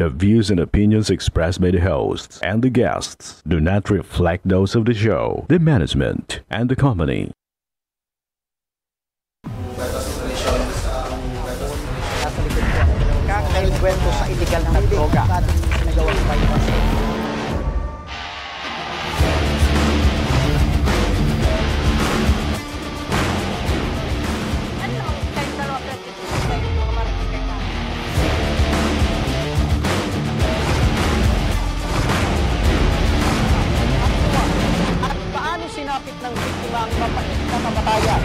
The views and opinions expressed by the hosts and the guests do not reflect those of the show, the management, and the company. Kwento sa illegal na droga. At paano sinapit ng biktima ang mamatayan?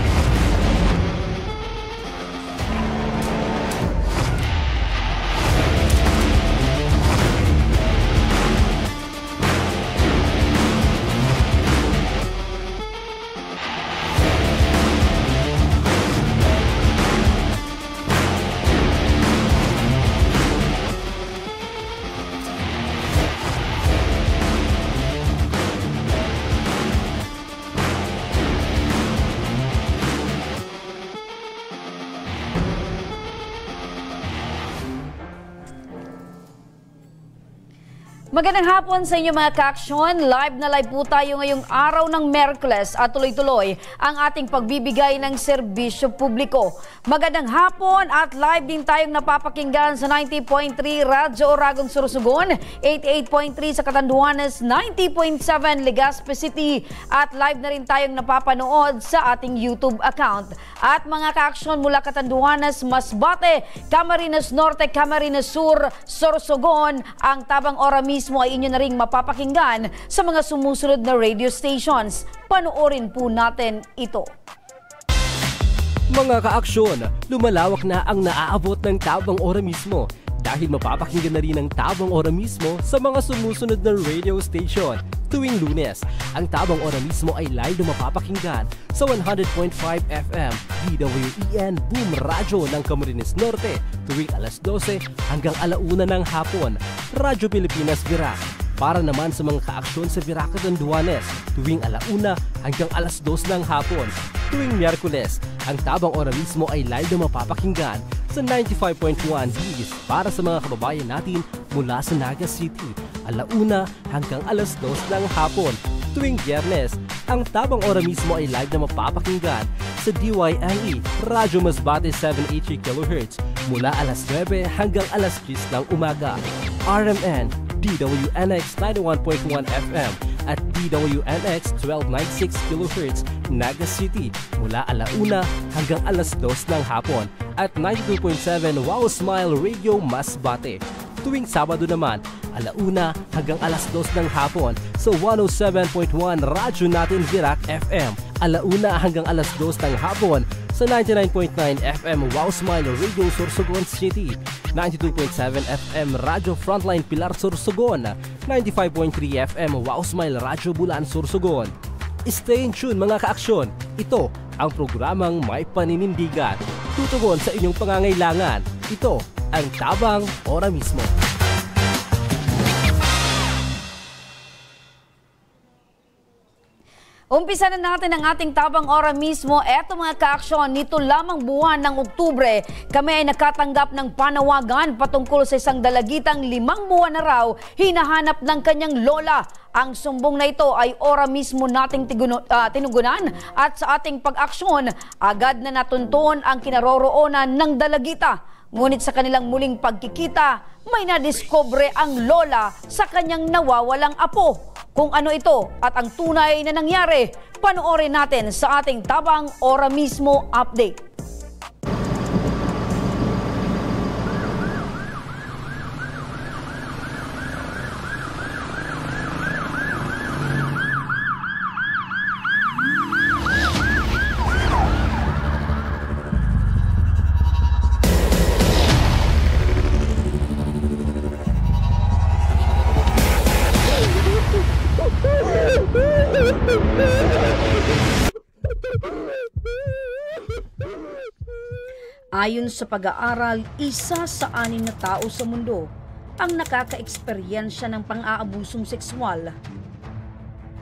Magandang hapon sa inyo mga ka-aksyon. Live na live po tayo ngayong araw ng Miyerkules at tuloy-tuloy ang ating pagbibigay ng serbisyo publiko. Magandang hapon at live din tayong napapakinggan sa 90.3 Radyo Oragon Sorsogon, 88.3 sa Catanduanes, 90.7 Legazpi City at live na rin tayong napapanood sa ating YouTube account. At mga ka-aksyon mula Catanduanes, Masbate, Camarines Norte, Camarines Sur, Sorsogon, ang Tabang Ora mismo ay inyo na ring mapapakinggan sa mga sumusunod na radio stations. Panoorin po natin ito. Mga ka-aksyon, lumalawak na ang naaabot ng Tabang Ora mismo dahil mapapakinggan na rin ang Tabang Ora mismo sa mga sumusunod na radio station. Tuwing Lunes, ang Tabang Ora mismo ay live na mapapakinggan sa 100.5 FM DWEN Boom Radyo ng Camarines Norte tuwing alas 12 hanggang alauna ng hapon, Radyo Pilipinas Virac. Para naman sa mga ka-aksyon sa Virac Catanduanes tuwing alauna hanggang alas 2 ng hapon. Tuwing Miyerkules, ang Tabang Ora mismo ay live na mapapakinggan sa 95.1 Ds para sa mga kababayan natin mula sa Naga City, alauna hanggang alas 2 ng hapon. Tuwing Biyernes, ang Tabang Ora mismo ay live na mapapakinggan sa DYME, Radyo Masbate 780 kHz mula alas 9 hanggang alas 10 ng umaga. RMN, DWNX 91.1 FM at DWNX 1296 kHz Naga City mula alauna hanggang alas 2 ng hapon at 92.7 Wow Smile Radio Masbate. Tuwing Sabado naman, alauna hanggang alas 2 ng hapon sa 107.1 Radyo Natin Virac FM, alauna hanggang alas 2 ng hapon sa 99.9 FM Wow Smile Radio Sorsogon City, 92.7 FM Radyo Frontline Pilar Sorsogon, 95.3 FM Wow Smile Radyo Bulan Sorsogon. Stay in tune mga ka-aksyon. Ito ang programang may paninindigan. Tutugon sa inyong pangangailangan. Ito ang Tabang Ora mismo. Umpisa na natin ang ating Tabang Ora mismo. Eto mga ka-aksyon, nito lamang buwan ng Oktubre, kami ay nakatanggap ng panawagan patungkol sa isang dalagitang 5 buwan na raw hinahanap ng kanyang lola. Ang sumbong na ito ay ora mismo nating tinugunan at sa ating pag-aksyon, agad na natuntuon ang kinaroroonan ng dalagita. Ngunit sa kanilang muling pagkikita, may nadiskubre ang lola sa kanyang nawawalang apo. Kung ano ito at ang tunay na nangyari, panoorin natin sa ating Tabang Ora mismo update. Ayon sa pag-aaral, isa sa 6 na tao sa mundo ang nakaka-eksperyensya ng pang-aabusong sexual.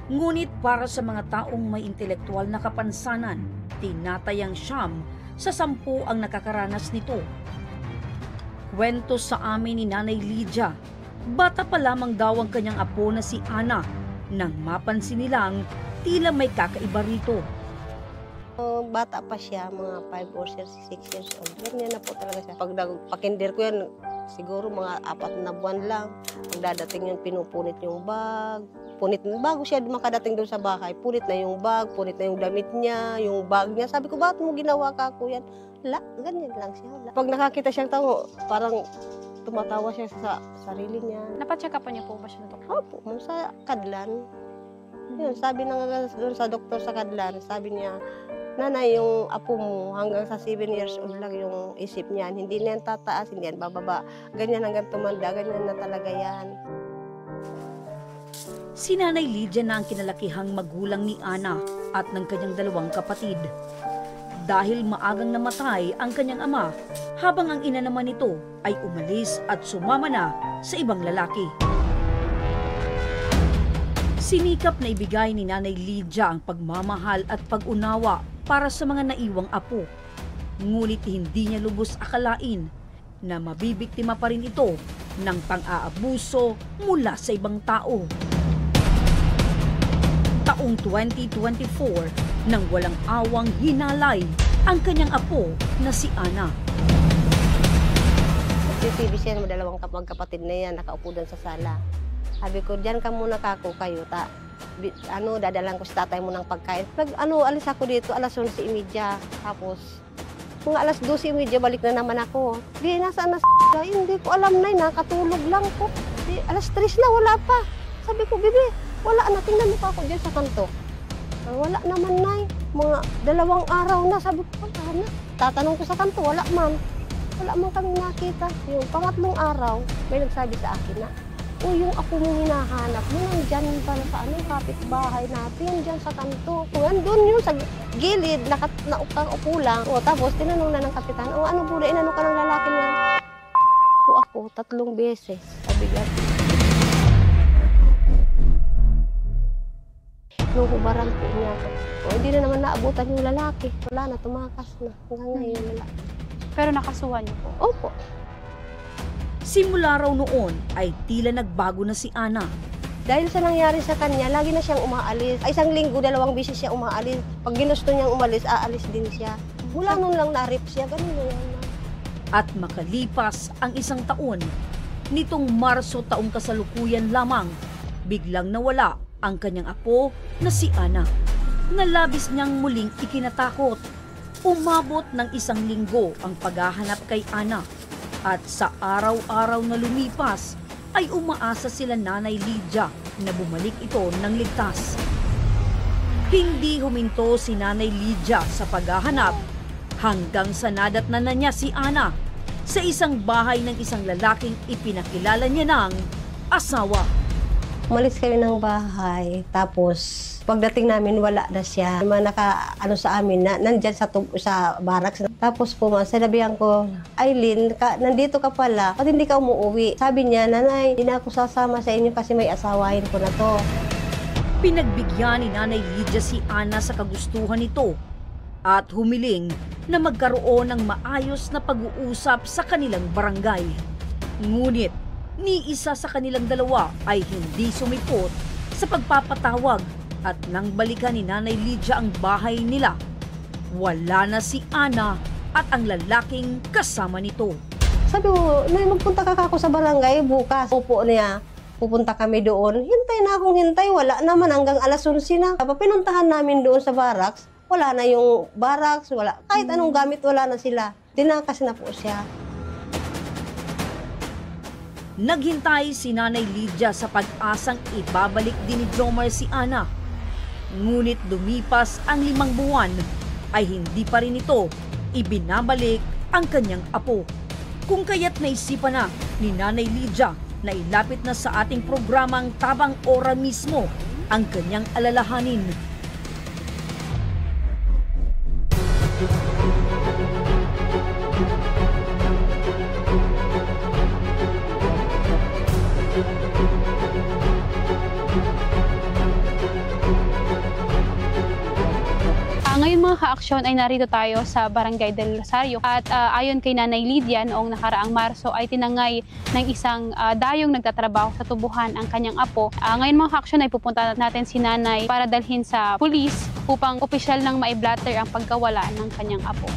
Ngunit para sa mga taong may intelektual na kapansanan, tinatayang 9 sa 10 ang nakakaranas nito. Kwento sa amin ni Nanay Lydia, bata pa lamang daw ang kanyang apo na si Ana nang mapansin nilang tila may kakaiba rito. Bata pa siya, mga 5 or 6 years old. Ganyan na po talaga siya. Pag nagpakinder ko yan, siguro mga 4 na buwan lang. Pagdadating yung pinupunit yung bag. Bago siya makadating doon sa bahay, punit na yung bag, punit na yung damit niya, yung bag niya. Sabi ko, bakit mo ginawa ka, kuya? La, ganyan lang siya. La. Pag nakakita siyang tao, parang tumatawa siya sa sarili niya. Napacheck up niyo po ba siya ng doktor? Opo, sa Kadlan. Yun, sabi doon sa doktor sa Kadlan, sabi niya, nanay, yung apo mo hanggang sa 7 years old lang yung isip niyan. Hindi na yan tataas, hindi yan bababa. Ganyan hanggang tumanda, ganyan na talaga yan. Si Nanay Lydia na ang kinalakihang magulang ni Ana at ng kanyang 2 kapatid. Dahil maagang namatay ang kanyang ama, habang ang ina naman nito ay umalis at sumama na sa ibang lalaki. Sinikap na ibigay ni Nanay Lydia ang pagmamahal at pag-unawa para sa mga naiwang apo. Ngunit hindi niya lubos akalain na mabibiktima pa rin ito ng pang-aabuso mula sa ibang tao. Taong 2024 nang walang awang hinalay ang kanyang apo na si Ana. CCTV siya ng 2 magkapatid na yan, nakaupo doon sa sala. Sabi ko, diyan ka muna kako kayo, dadalan ko sa tatay mo ng pagkain. Alis ako dito, alas 11:30. Tapos, mga alas 12:30, balik na naman ako. Di, nasaan na hindi ko alam na, nakatulog lang ko. Di, alas 3 na, wala pa. Sabi ko, bibi, wala na, tingnan mo pa ako dyan sa kanto. Wala naman, nay. Mga 2 araw na, sabi ko, wala na. Tatanong ko sa kanto, wala man. Wala man kami nakita. Yung pangatlong araw, may nagsabi sa akin na, yung ako mong hinahanap mo, nandyan pala sa kapitbahay natin, dyan sa kanto. Nandun yun, sa gilid, nakaupo lang. Tapos, tinanong na ng kapitan, ano po, inano ka ng lalaki na? Ako, 3 beses. Sabi niya. Nung hubaran po niya. Hindi na naman naabutan yung lalaki. Wala na, tumakas na. Hanggang ngayon, wala. Pero nakasuhan niyo po? Opo. Simula raw noon ay tila nagbago na si Ana. Dahil sa nangyari sa kanya, lagi na siyang umaalis. Ay, 1 linggo, 2 beses siya umaalis. Pag ginusto niyang umalis, aalis din siya. Mula noon lang na-rip siya, ganun na yan. At makalipas ang 1 taon, nitong Marso taong kasalukuyan lamang, biglang nawala ang kanyang apo na si Ana. Nalabis niyang muling ikinatakot. Umabot ng 1 linggo ang paghahanap kay Ana. At sa araw-araw na lumipas, ay umaasa sila Nanay Lydia na bumalik ito ng ligtas. Hindi huminto si Nanay Lydia sa paghahanap hanggang sa nadatnan na niya si Ana sa isang bahay ng isang lalaking ipinakilala niya ng asawa. Umalis kami ng bahay, tapos pagdating namin wala na siya. Mga sa amin na nandyan sa barracks. Tapos po, sinabihan ko, Aileen, nandito ka pala, ba't hindi ka umuwi? Sabi niya, nanay, hindi na ako sasama sa inyo kasi may asawahin ko na to. Pinagbigyan ni Nanay Lydia si Ana sa kagustuhan nito at humiling na magkaroon ng maayos na pag-uusap sa kanilang barangay. Ngunit, ni isa sa kanilang 2 ay hindi sumipot sa pagpapatawag at nang balikan ni Nanay Lydia ang bahay nila, wala na si Ana at ang lalaking kasama nito. Sabi ko, nay, magpunta ka ako sa barangay bukas. Upo niya, pupunta kami doon. Hintay na akong hintay, wala naman hanggang alas 11 na. Pinuntahan namin doon sa barracks, wala na yung barracks, wala. Kahit anong gamit, wala na sila. Tinakas na po siya. Naghintay si Nanay Lydia sa pag-asang ibabalik din ni Jomar si Ana. Ngunit lumipas ang 5 buwan ay hindi pa rin ito ibinabalik ang kanyang apo. Kung kaya't naisipan na ni Nanay Lydia na ilapit na sa ating programang Tabang Ora mismo ang kanyang alalahanin. Ngayon mga ka-aksyon ay narito tayo sa Barangay del Rosario at ayon kay Nanay Lydia noong nakaraang Marso ay tinangay ng isang dayong nagtatrabaho sa tubuhan ang kanyang apo. Ngayon mga ka-aksyon ay pupunta natin si Nanay para dalhin sa pulis upang opisyal nang maiblatter ang pagkawala ng kanyang apo.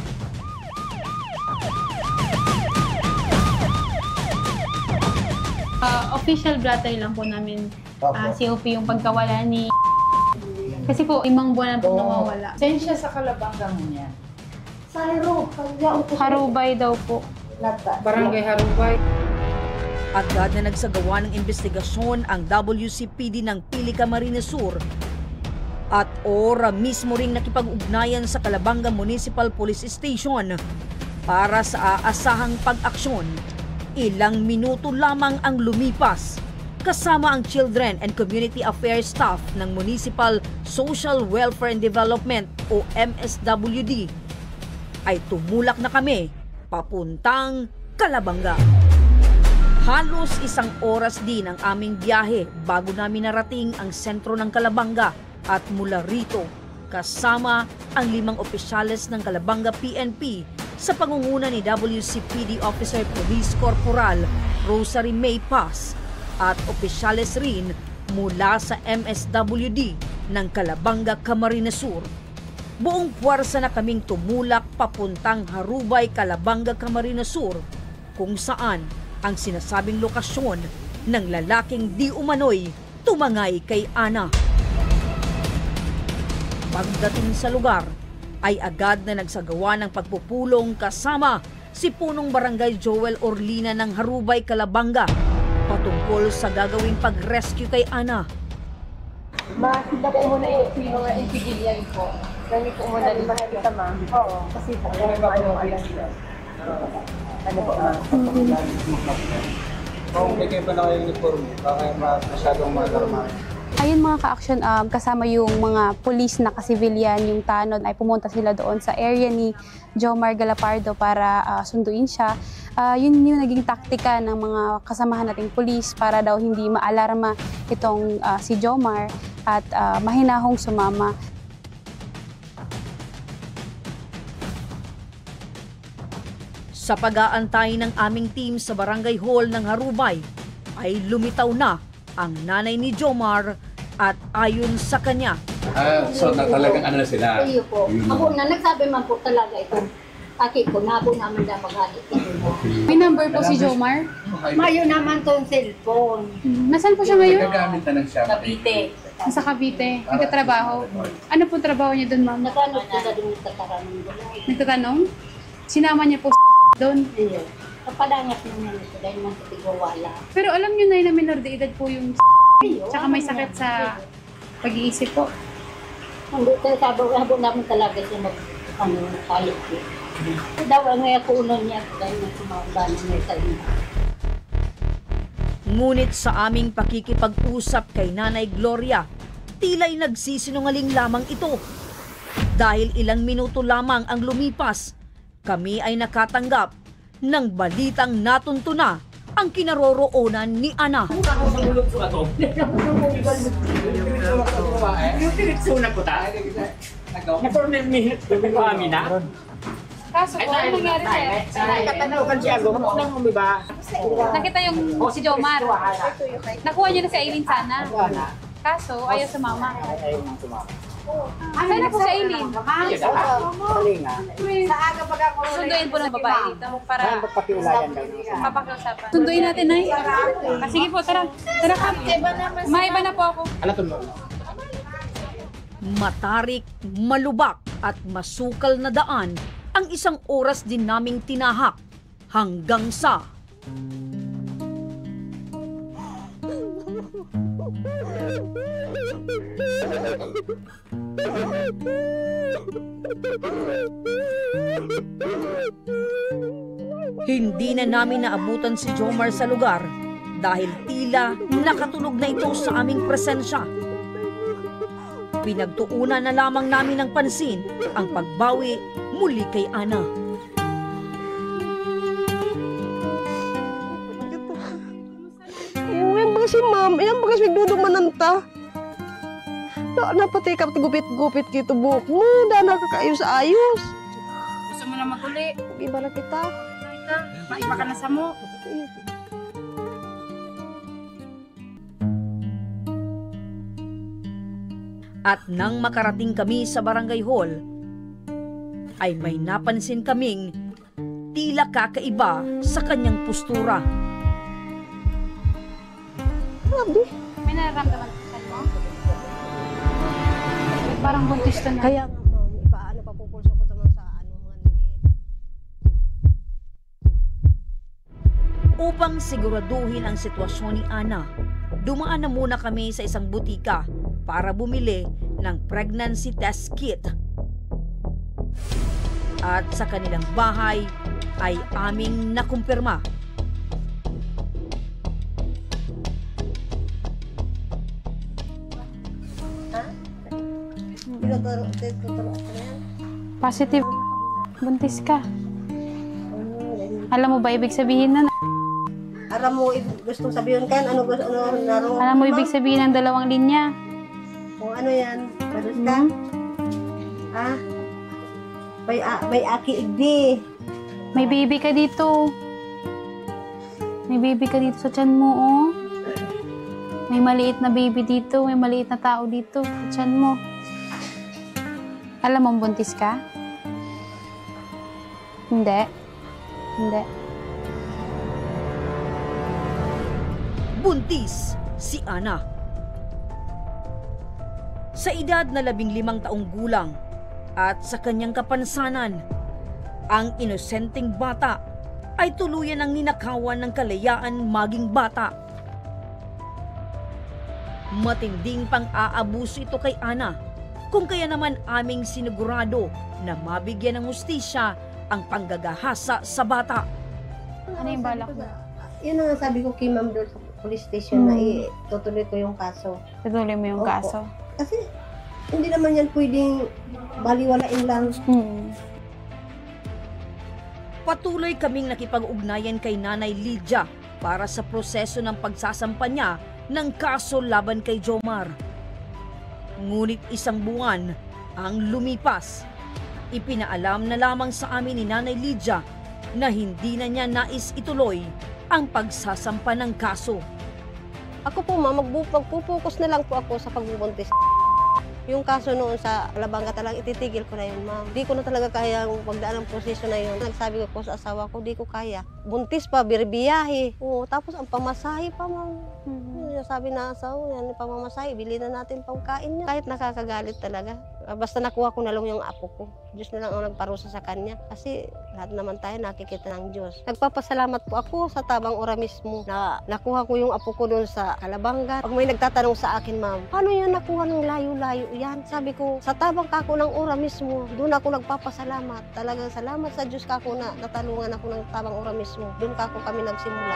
Official blatter lang po namin COP yung pagkawala ni kasi po 5 buwan na po nawawala. Saan siya sa Kalabanga mo niya? Sa Harubay daw po. Barangay Harubay. Agad na nagsagawa ng investigasyon ang WCPD ng Pili Camarines Sur at ora mismo ring nakipag-ugnayan sa Calabanga Municipal Police Station para sa aasahang pag-aksyon. Ilang minuto lamang ang lumipas kasama ang Children and Community Affairs staff ng Municipal Social Welfare and Development o MSWD ay tumulak na kami papuntang Calabanga. Halos 1 oras din ang aming biyahe bago namin narating ang sentro ng Calabanga at mula rito kasama ang 5 opisyales ng Calabanga PNP sa pangunguna ni WCPD Officer Police Corporal Rosary May Paz at opisyales rin mula sa MSWD ng Calabanga Camarines Sur. Buong puwersa na kaming tumulak papuntang Harubay, Calabanga Camarines Sur kung saan ang sinasabing lokasyon ng lalaking di umano'y tumangay kay Ana. Pagdating sa lugar ay agad na nagsagawa ng pagpupulong kasama si Punong Barangay Joel Orlina ng Harubay, Calabanga patungkol sa gagawing pag-rescue kay Ana. Makita po muna yung pigilian po. Ganit po muna rin makikita ma. Oo. Kasi po, ano po ma? Kung may kayo pa na kayong uniform, baka masyadong normal. Ayun mga ka-aksyon, kasama yung mga pulis na ka-civilian, yung tanod, ay pumunta sila doon sa area ni Jomar Galapardo para sunduin siya. Yun yung naging taktika ng mga kasamahan nating pulis para daw hindi maalarma itong si Jomar at mahinahong sumama. Sa pag-aantay ng aming team sa Barangay Hall ng Harubay ay lumitaw na ang nanay ni Jomar at ayon sa kanya. So talagang ano na sila? Iyo po. Ako na nagsabi man po talaga itong aki ko na po naman na mag-alit. May number po si Jomar? Mayo naman tong cellphone. Nasaan po siya ngayon? Nagagamit na lang siya. Cavite. Nasa Cavite. Nagtatrabaho. Ano po trabaho niya doon, ma'am? Nagtanong po na din nagtatanong. Nagtatanong? Sinama niya po doon? Iyo. Kapalangat naman ito dahil man tigawala. Pero alam niyo na minor de edad po yung tsaka may sakit sa pag-iisip po. Hindi tayo sabaw namin talaga siya mag-kalit ko. Daw ang ngayon ko unon niya dahil nagsumabanan niya sa inyo. Ngunit sa aming pakikipag-usap kay Nanay Gloria, tila'y nagsisinungaling lamang ito. Dahil ilang minuto lamang ang lumipas, kami ay nakatanggap ng balitang natuntuna ang kinaroroonan ni Ana. Kaso po, ano nangyari sa'yo? Nakita yung si Jomar. Nakuha niyo na si Aileen sana. Kaso, ayaw sumama. Saan na po si Aileen? Sunduin po ng babae dito para papakiusapan. Sunduin natin, Nay. Sige po, tara. Tara ka. Maiba na po ako. Matarik, malubak at masukal na daan ang 1 oras din naming tinahak hanggang sa hindi na namin naabutan si Jomar sa lugar dahil tila nakatunog na ito sa aming presensya. Pinagtuunan na lamang namin ng pansin ang pagbawi muli kay Ana. Yung baga si ma'am, yung baga si Dudong mananta. Napatay ka, gupit-gupit kito buhok mo. Nakakaayos-ayos. Gusto mo na maguli? Iba na kita. Maiba ka na sa mo. At nang makarating kami sa barangay hall, ay may napansin kaming tila kakaiba sa kanyang postura. Sabi, May nararamdaman ka mo? Parang buntis to na. kaya nga ma'am, ipaano pa pupulso ko naman sa ano mga Upang siguraduhin ang sitwasyon ni Ana, dumaan na muna kami sa isang butika para bumili ng pregnancy test kit. At sa kanilang bahay ay aming nakumpirma. Positive. Buntis ka. Alam mo ba ibig sabihin na? Aram mo, gustong sabihin kan, ano gusto, ano, Alam mo ibig sabihin ng 2 linya? Kung ano yan, bados ka? Ha? May aki igdi. May baby ka dito. May baby ka dito sa tiyan mo, oh. May maliit na baby dito. May maliit na tao dito sa tiyan mo. Alam mo buntis ka? Hindi. Hindi. Buntis si Ana. Sa edad na 15 taong gulang at sa kanyang kapansanan, ang inosenteng bata ay tuluyan ng ninakawan ng kalayaan maging bata. Matinding pang-aabuso ito kay Ana, kung kaya naman aming sinigurado na mabigyan ng hustisya ang panggagahasa sa bata. Ano yung balak mo? Yun ang sabi ko kay ma'am doon sa police station na itutuloy ko yung kaso. Tutuloy mo yung Opo. kaso. Kasi hindi naman yan pwedeng baliwalain lang. Patuloy kaming nakipag-ugnayan kay Nanay Lydia para sa proseso ng pagsasampa niya ng kaso laban kay Jomar. Ngunit 1 buwan ang lumipas. Ipinaalam na lamang sa amin ni Nanay Lydia na hindi na niya nais ituloy ang pagsasampa ng kaso. Ako po ma'am, magpupokus na lang po ako sa pagbubuntis. Yung kaso noon sa Alabanga talagang ititigil ko na yun, ma'am. Di ko na talaga kaya magdaan ng proseso na yun. Nagsabi ko po sa asawa ko, di ko kaya. Buntis pa, birbiyahe. Oo, tapos ang pamasahe pa, ma'am. Sabi na asawa, yan, pamamasahe, bili na natin pangkain niya. Kahit nakakagalit talaga. Basta nakuha ko na lang yung apo ko. Diyos na lang ang nagparusa sa kanya. Kasi lahat naman tayo nakikita ng Diyos. Nagpapasalamat po ako sa Tabang Ora mismo na nakuha ko yung apo ko doon sa Alabanga. Pag may nagtatanong sa akin, ma'am, paano yan nakuha ng layo-layo yan? Sabi ko, sa Tabang kako ng Ora mismo, doon ako nagpapasalamat. Talagang salamat sa Diyos kako na natalungan ako ng Tabang Ora mismo. Doon kako kami nagsimula.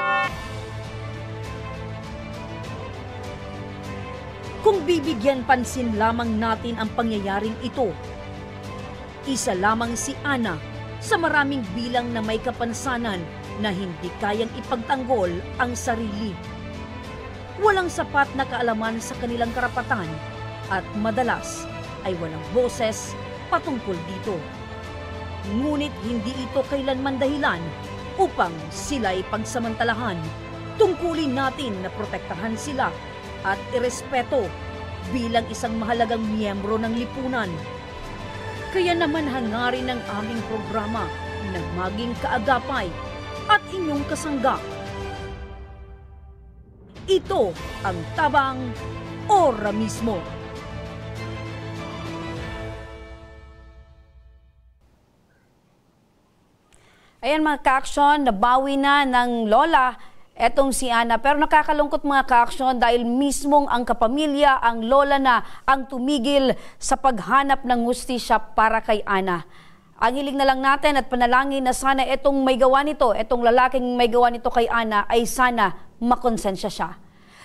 Kung bibigyan pansin lamang natin ang pangyayaring ito, isa lamang si Ana sa maraming bilang na may kapansanan na hindi kayang ipagtanggol ang sarili. Walang sapat na kaalaman sa kanilang karapatan at madalas ay walang boses patungkol dito. Ngunit hindi ito kailanman dahilan upang sila'y pagsamantalahan. Tungkulin natin na protektahan sila at irespeto bilang isang mahalagang miyembro ng lipunan. Kaya naman hangarin ng aming programa na maging kaagapay at inyong kasangga. Ito ang Tabang Ora mismo. Ayan mga ka-aksyon, nabawi na ng lola etong si Ana. Pero nakakalungkot mga ka-aksyon dahil mismong ang kapamilya, ang lola na ang tumigil sa paghanap ng hustisya para kay Ana. Ang hiling na lang natin at panalangin na sana etong may gawa nito, etong lalaking may gawa nito kay Ana ay sana makonsensya siya.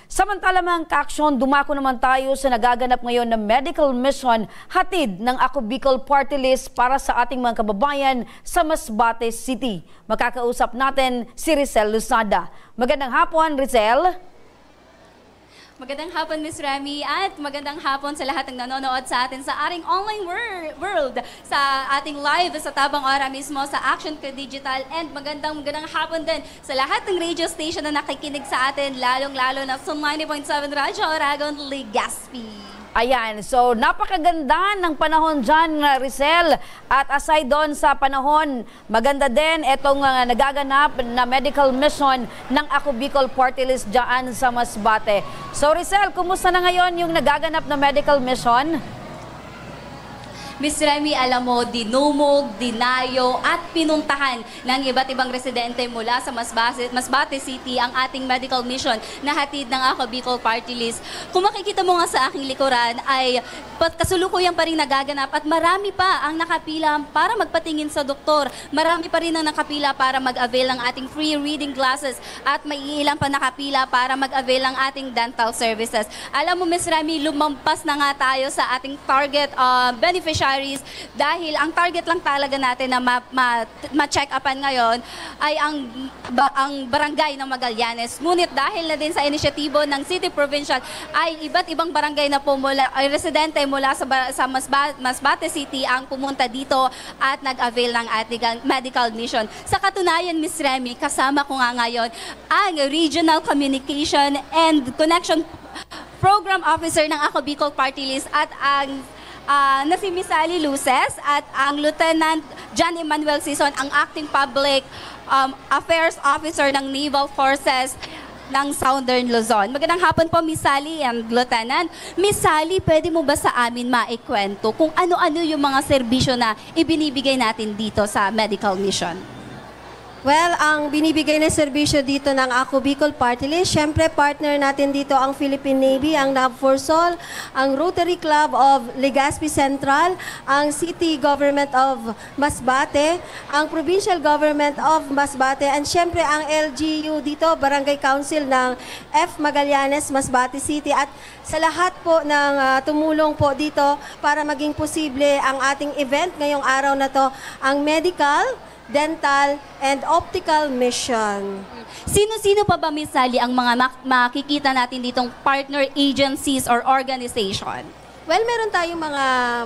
Samantala mga ka-aksyon, dumako naman tayo sa nagaganap ngayon na medical mission hatid ng Ako Bicol Party List para sa ating mga kababayan sa Masbate City. Makakausap natin si Rizel Luzada. Magandang hapon, Rizel. Magandang hapon, Miss Remy, at magandang hapon sa lahat ng nanonood sa atin sa ating online world, sa ating live sa Tabang Ora mismo, sa Action Ka Digital, and magandang hapon din sa lahat ng radio station na nakikinig sa atin, lalong-lalo na sa 90.7 Radyo Oragon, Legazpi. Ayan, so napakaganda ng panahon dyan, Rizal. At aside doon sa panahon, maganda din itong nagaganap na medical mission ng Ako Bicol Party List dyan sa Masbate. So Rizal, kumusta na ngayon yung nagaganap na medical mission? Miss Remy, alam mo, dinumog, dinayo at pinuntahan ng iba't ibang residente mula sa Masbate City ang ating medical mission na hatid ng Ako Bicol Party List. Kung makikita mo nga sa aking likuran ay kasulukuyang pa rin nagaganap at marami pa ang nakapila para magpatingin sa doktor. Marami pa rin ang nakapila para mag-avail ng ating free reading glasses at may ilang pa nakapila para mag-avail ng ating dental services. Alam mo, Miss Remy, lumampas na nga tayo sa ating target beneficiaries dahil ang target lang talaga natin na ma-check upan ngayon ay ang barangay ng Magallanes. Ngunit dahil na din sa inisyatibo ng City Provincial ay iba't ibang barangay na po ay residente mula sa Masbate City ang pumunta dito at nag-avail ng ating medical mission. Sa katunayan, Miss Remy, kasama ko nga ngayon ang Regional Communication and Connection Program Officer ng Ako Bicol Party List at ang na si Miss Sally Luces at ang Lieutenant John Emmanuel Sison, ang Acting Public Affairs Officer ng Naval Forces ng Southern Luzon. Magandang hapon po, Miss Sally and Lieutenant. Miss Sally, pwede mo ba sa amin maikwento kung ano-ano yung mga serbisyo na ibinibigay natin dito sa medical mission? Well, ang binibigay na serbisyo dito ng Ako Bicol Party List, syempre partner natin dito ang Philippine Navy, ang NAVFORSOL, ang Rotary Club of Legazpi Central, ang City Government of Masbate, ang Provincial Government of Masbate, and syempre ang LGU dito, Barangay Council ng F. Magallanes, Masbate City, at sa lahat po ng tumulong po dito para maging posible ang ating event ngayong araw na to, ang medical, dental, and optical mission. Sino-sino pa ba, Miss Sally, ang mga makikita natin ditong partner agencies or organization? Well, meron tayong mga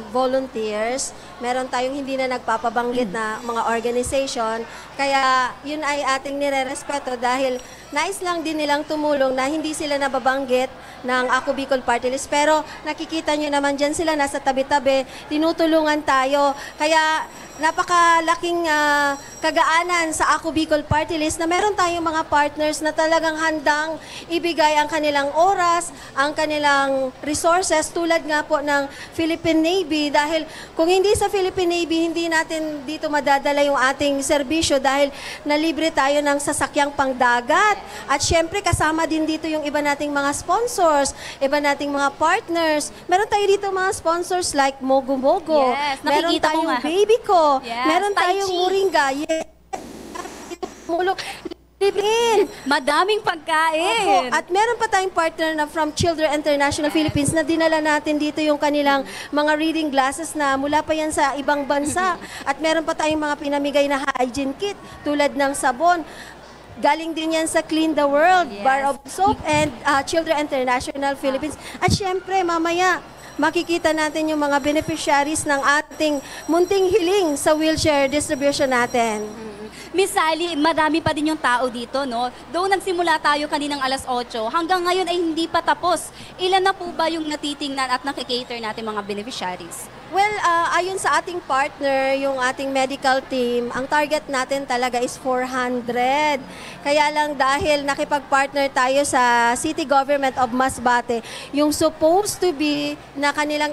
volunteers, meron tayong hindi na nagpapabanggit na mga organization, kaya yun ay ating nirerespeto dahil nais lang din nilang tumulong na hindi sila nababanggit ng Ako Bicol Party List. Pero nakikita nyo naman dyan sila, nasa tabi-tabi, tinutulungan tayo. Kaya napakalaking kagaanan sa Ako Bicol Party List na meron tayong mga partners na talagang handang ibigay ang kanilang oras, ang kanilang resources tulad nga po ng Philippine Navy. Dahil kung hindi sa Philippine Navy, hindi natin dito madadala yung ating serbisyo dahil nalibre tayo ng sasakyang pangdagat. At syempre kasama din dito yung iba nating mga sponsors, iba nating mga partners. Meron tayo dito mga sponsors like Mogo Mogo. Yes, meron nakikita ko tayong nga. Baby Ko. Yes, Meron Tai tayong Chi. Moringa. Yes. Mulok. Live-in. Madaming pagkain. Opo. At meron pa tayong partner na from Children International Philippines na dinala natin dito yung kanilang mga reading glasses na mula pa yan sa ibang bansa. At meron pa tayong mga pinamigay na hygiene kit tulad ng sabon. Galing din yan sa Clean the World, Yes. Bar of Soap, and Children International Philippines. At syempre, mamaya, makikita natin yung mga beneficiaries ng ating munting hiling sa wheelchair distribution natin. Miss Sally, marami pa din yung tao dito, no? Though nagsimula tayo kaninang alas 8, hanggang ngayon ay hindi pa tapos. Ilan na po ba yung natitingnan at nakikater natin mga beneficiaries? Well, ayon sa ating partner, yung ating medical team, ang target natin talaga is 400. Kaya lang dahil nakipag-partner tayo sa City Government of Masbate, yung supposed to be na kanilang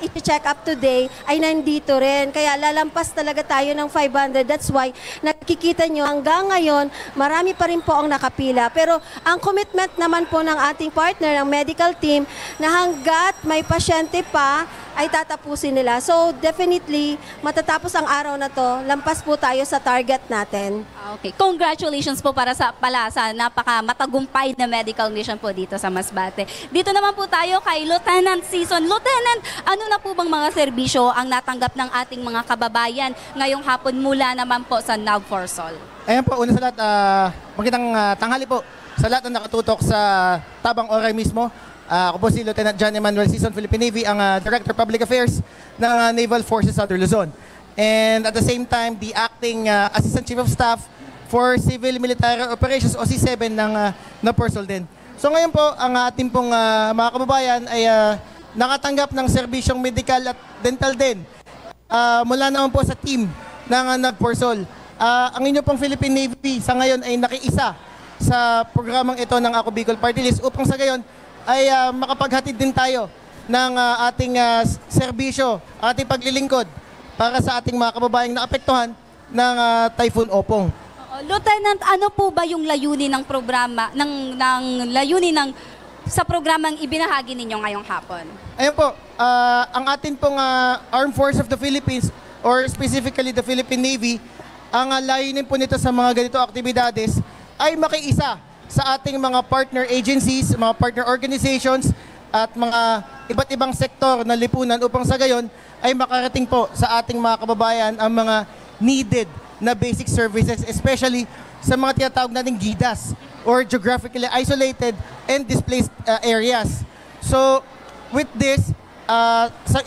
i-check up today ay nandito rin. Kaya lalampas talaga tayo ng 500. That's why nakikita nyo hanggang ngayon, marami pa rin po ang nakapila. Pero ang commitment naman po ng ating partner, ng medical team, na hanggat may pasyente pa, ay tatapusin nila. So definitely, matatapos ang araw na to, lampas po tayo sa target natin. Okay. Congratulations po para sa napaka-matagumpay na medical mission po dito sa Masbate. Dito naman po tayo kay Lieutenant Sison. Lieutenant, ano na po bang mga serbisyo ang natanggap ng ating mga kababayan ngayong hapon mula naman po sa NAVFORSOL? Ayan po, una sa lahat, magandang tanghali po sa lahat na nakatutok sa Tabang Ora mismo. Ako po si Lieutenant John Emmanuel Sison, Philippine Navy, ang Director of Public Affairs ng Naval Forces Southern Luzon. And at the same time, the Acting Assistant Chief of Staff for Civil Military Operations o C7 ng NAPORSOL din. So ngayon po, ang ating pong mga kababayan ay nakatanggap ng serbisyong medical at dental din. Mula naman po sa team ng NAPORSOL. Ang inyo pong Philippine Navy sa ngayon ay nakiisa sa programang ito ng Ako Bicol Party List upang sa gayon ay makapaghatid din tayo ng ating serbisyo, ating paglilingkod para sa ating mga kababayang naapektuhan ng Typhoon Opong. Lieutenant, ano po ba yung layunin ng programa, sa programang ibinahagi ninyo ngayong hapon? Ayun po, ang atin pong Armed Forces of the Philippines or specifically the Philippine Navy, ang layunin po nito sa mga ganito aktibidades ay makiisa sa ating mga partner agencies, mga partner organizations at mga iba't ibang sektor na lipunan upang sa gayon ay makarating po sa ating mga kababayan ang mga needed na basic services, especially sa mga tinatawag nating GIDAS or geographically isolated and displaced areas. So with this,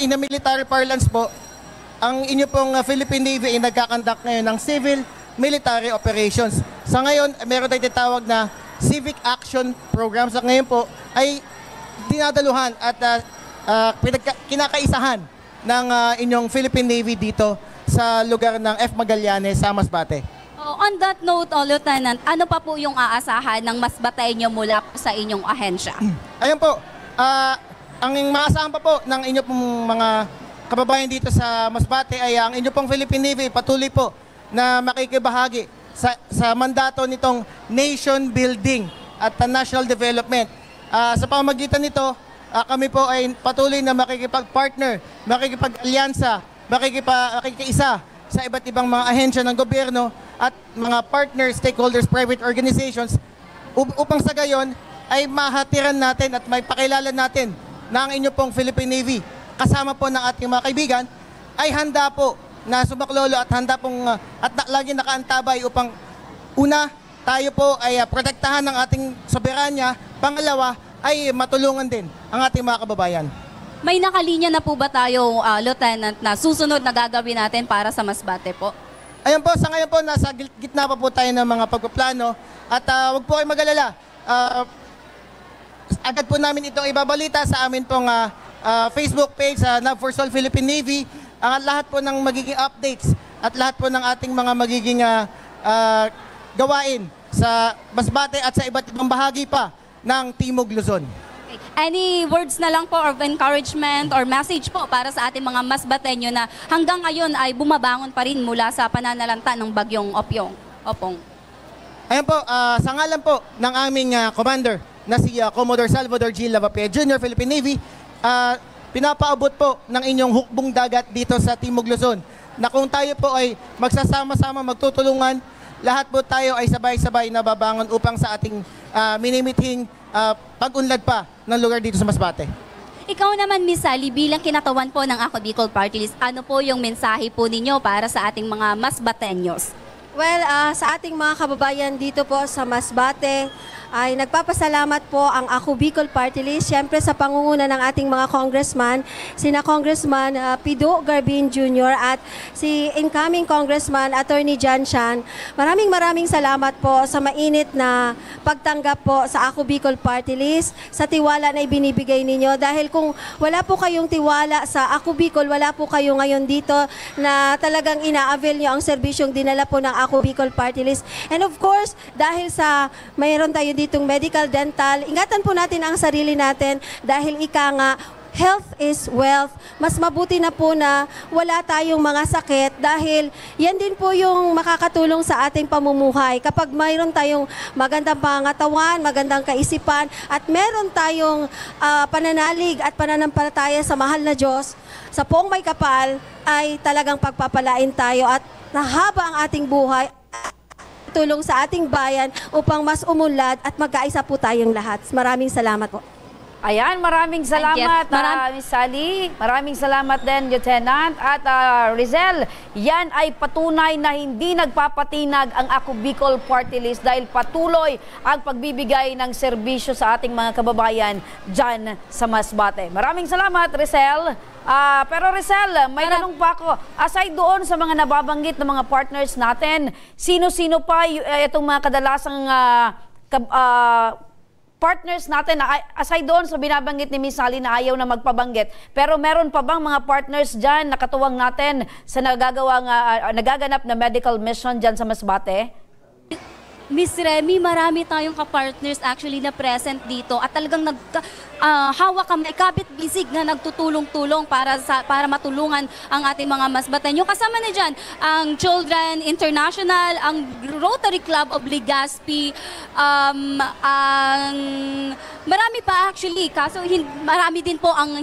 in a military parlance po, ang inyo pong Philippine Navy ay nagkakandak ngayon ng civil military operations. Sa ngayon, meron tayong tinatawag na civic action programs. Sa ngayon po ay dinadaluhan at kinakaisahan ng inyong Philippine Navy dito sa lugar ng F. Magallanes sa Masbate. On that note, Lieutenant, ano pa po yung aasahan ng Masbate nyo mula po sa inyong ahensya? Ayun po, ang maasahan pa po ng inyong pong mga kababayan dito sa Masbate ay ang inyong pong Philippine Navy patuloy po na makikibahagi sa mandato nitong nation building at national development. Sa pamamagitan nito, kami po ay patuloy na makikipag-partner, makikipag-alyansa, makikiisa sa iba't ibang mga ahensya ng gobyerno at mga partners, stakeholders, private organizations upang sa gayon ay mahatiran natin at may pakilala natin na ang inyo pong Philippine Navy kasama po ng ating mga kaibigan ay handa po na sumaklolo at handa pong lagi nakaantabay upang una, tayo po ay protektahan ng ating soberanya, pangalawa ay matulungan din ang ating mga kababayan. May nakalinya na po ba tayo, Lieutenant, na susunod na gagawin natin para sa Masbate po? Ayun po, sa ngayon po, nasa gitna pa po tayo ng mga pagpaplano at wag po kayo mag-alala. Agad po namin itong ibabalita sa amin pong Facebook page sa NAPORSOL Philippine Navy, ang lahat po ng magiging updates at lahat po ng ating mga magiging gawain sa Masbate at sa iba't ibang bahagi pa ng Timog Luzon. Any words na lang po of encouragement or message po para sa ating mga Masbateño na hanggang ngayon ay bumabangon pa rin mula sa pananalanta ng bagyong Opong? Ayan po, sa ngalan po ng aming commander na si Commodore Salvador G. Lavape Jr., Philippine Navy, pinapaabot po ng inyong hukbong dagat dito sa Timog Luzon na kung tayo po ay magsasama-sama, magtutulungan, lahat po tayo ay sabay-sabay na babangon upang sa ating minimithing pag-unlad pa ng lugar dito sa Masbate. Ikaw naman, Miss Sally, bilang kinatawan po ng Ako Bicol Party List, ano po yung mensahe po ninyo para sa ating mga Masbateños? Well, sa ating mga kababayan dito po sa Masbate, ay nagpapasalamat po ang Ako Bicol Party List, siyempre sa pangunguna ng ating mga congressman, sina Congressman Pido Garbin Jr. at si incoming Congressman Attorney John Shan. Maraming salamat po sa mainit na pagtanggap po sa Ako Bicol Party List, sa tiwala na ibinibigay ninyo. Dahil kung wala po kayong tiwala sa Ako Bicol, wala po kayo ngayon dito na talagang ina-avail nyo ang serbisyong dinala po ng Ako Bicol Party List. And of course, dahil sa mayroon tayo ditong medical, dental, ingatan po natin ang sarili natin dahil ika nga, health is wealth. Mas mabuti na po na wala tayong mga sakit dahil yan din po yung makakatulong sa ating pamumuhay. Kapag mayroon tayong magandang pangatawan, magandang kaisipan, at meron tayong pananalig at pananampalataya sa mahal na Diyos, sa poong may kapal, ay talagang pagpapalain tayo at nahaba ang ating buhay, tulong sa ating bayan upang mas umunlad at magkaisa po tayong lahat. Maraming salamat po. Ayan, maraming salamat, Miss Sally. Maraming salamat din, Lieutenant. At Rizel, yan ay patunay na hindi nagpapatinag ang Ako Bicol Party List dahil patuloy ang pagbibigay ng serbisyo sa ating mga kababayan dyan sa Masbate. Maraming salamat, Rizel. Pero Rizel, may tanong pa ako. Aside doon sa mga nababanggit ng mga partners natin, sino-sino pa itong mga kadalasang partners natin, aside doon sa binabanggit ni Miss Sally na ayaw na magpabanggit, pero meron pa bang mga partners dyan na katuwang natin sa nagaganap na medical mission dyan sa Masbate? Miss Remy, marami tayong ka-partners actually na present dito at talagang hawak kami, kabit-bisig na nagtutulong-tulong para matulungan ang ating mga Masbatean. Yung kasama na dyan, ang Children International, ang Rotary Club of Legazpi, ang marami pa actually, kaso marami din po ang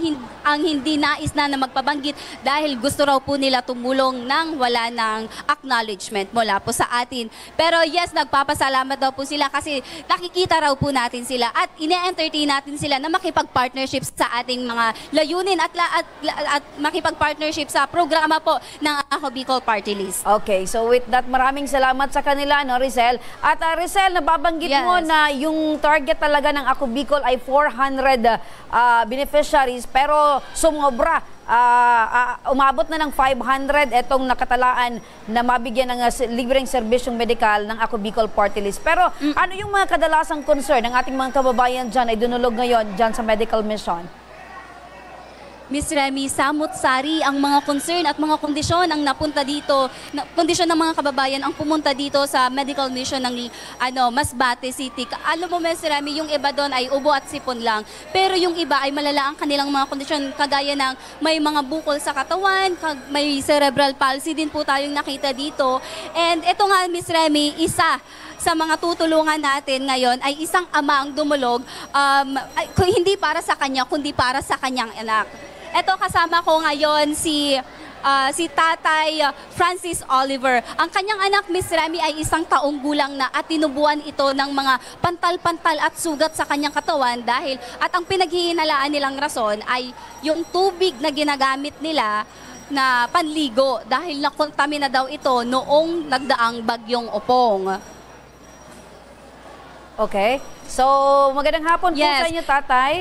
hindi nais na magpabanggit dahil gusto raw po nila tumulong nang wala ng acknowledgement mula po sa atin. Pero yes, nagpapasalamat daw po sila kasi nakikita raw po natin sila at ine-entertain natin sila na makipag-partnership sa ating mga layunin at makipag-partnership sa programa po ng Ako Bicol Party List. Okay, so with that, maraming salamat sa kanila, no, Rizel. At Rizel, nababanggit mo na yung target talaga ng Ako Bicol ay 400 beneficiaries, pero sumobra. Umabot na ng 500 itong nakatalaan na mabigyan ng libreng serbisyong medikal ng Ako Bicol Party List. Pero ano yung mga kadalasang concern ng ating mga kababayan dyan ay dunulog ngayon dyan sa medical mission? Miss Remy, samot-sari ang mga concern at mga kondisyon ang napunta dito, kondisyon ng mga kababayan ang pumunta dito sa medical mission ng Masbate City. Alam mo, Miss Remy, yung iba doon ay ubo at sipon lang. Pero yung iba ay malala ang kanilang mga kondisyon kagaya ng may mga bukol sa katawan, may cerebral palsy din po tayong nakita dito. And ito nga, Miss Remy, isa sa mga tutulungan natin ngayon ay isang ama ang dumulog, hindi para sa kanya, kundi para sa kanyang anak. Ito kasama ko ngayon si Tatay Francis Oliver. Ang kanyang anak, Miss Remy, ay 1 taong gulang na at tinubuan ito ng mga pantal-pantal at sugat sa kanyang katawan at ang pinaghihinalaan nilang rason ay yung tubig na ginagamit nila na panligo dahil nakontamina daw ito noong nagdaang bagyong Opong. Okay. So, magandang hapon po sa inyo, Tatay.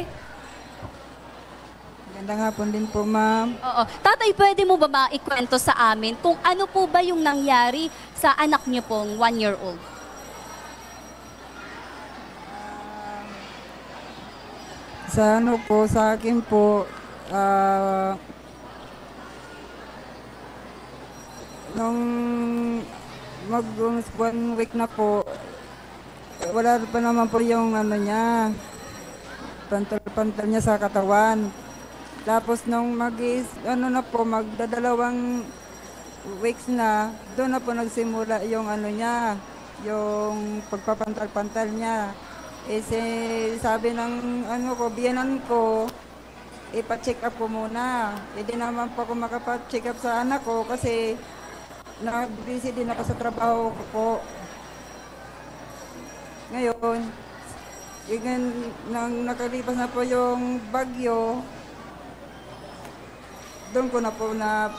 Magandang hapon din po, ma'am. Oo. Tatay, pwede mo ba ikwento sa amin kung ano po ba yung nangyari sa anak niyo pong 1-year-old? Sa akin po, nung mag-1 week na po, wala pa naman po yung pantal-pantal niya sa katawan. Tapos nung magdadalawang weeks na, doon na po nagsimula yung yung pagpapantal-pantal niya. Sabi ng biyanan ko, ipa-check up ko muna. Hindi naman po ako makapa-check up sa anak ko kasi busy din ako sa trabaho ko. Ngayon, nang nakalipas na po yung bagyo, doon ko na po na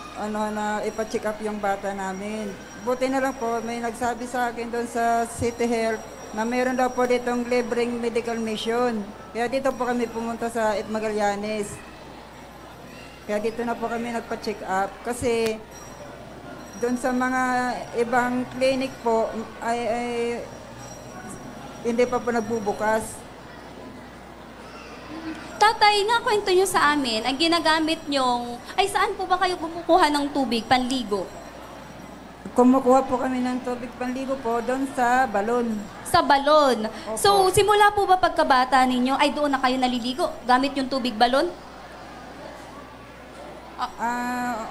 ipa-check up yung bata namin. Buti na lang po, may nagsabi sa akin doon sa City Health na meron daw po ditong libreng medical mission. Kaya dito po kami pumunta sa Magallanes. Kaya dito na po kami nagpa-check up. Kasi doon sa mga ibang clinic po ay hindi pa po nagbubukas. Tatay, kwento nyo sa amin, ang ginagamit nyong, ay saan po ba kayo kumukuha ng tubig, panligo? Kumukuha po kami ng tubig panligo po doon sa balon. Sa balon? Opo. So, simula po ba pagkabata ninyo, ay doon na kayo naliligo, gamit yung tubig balon?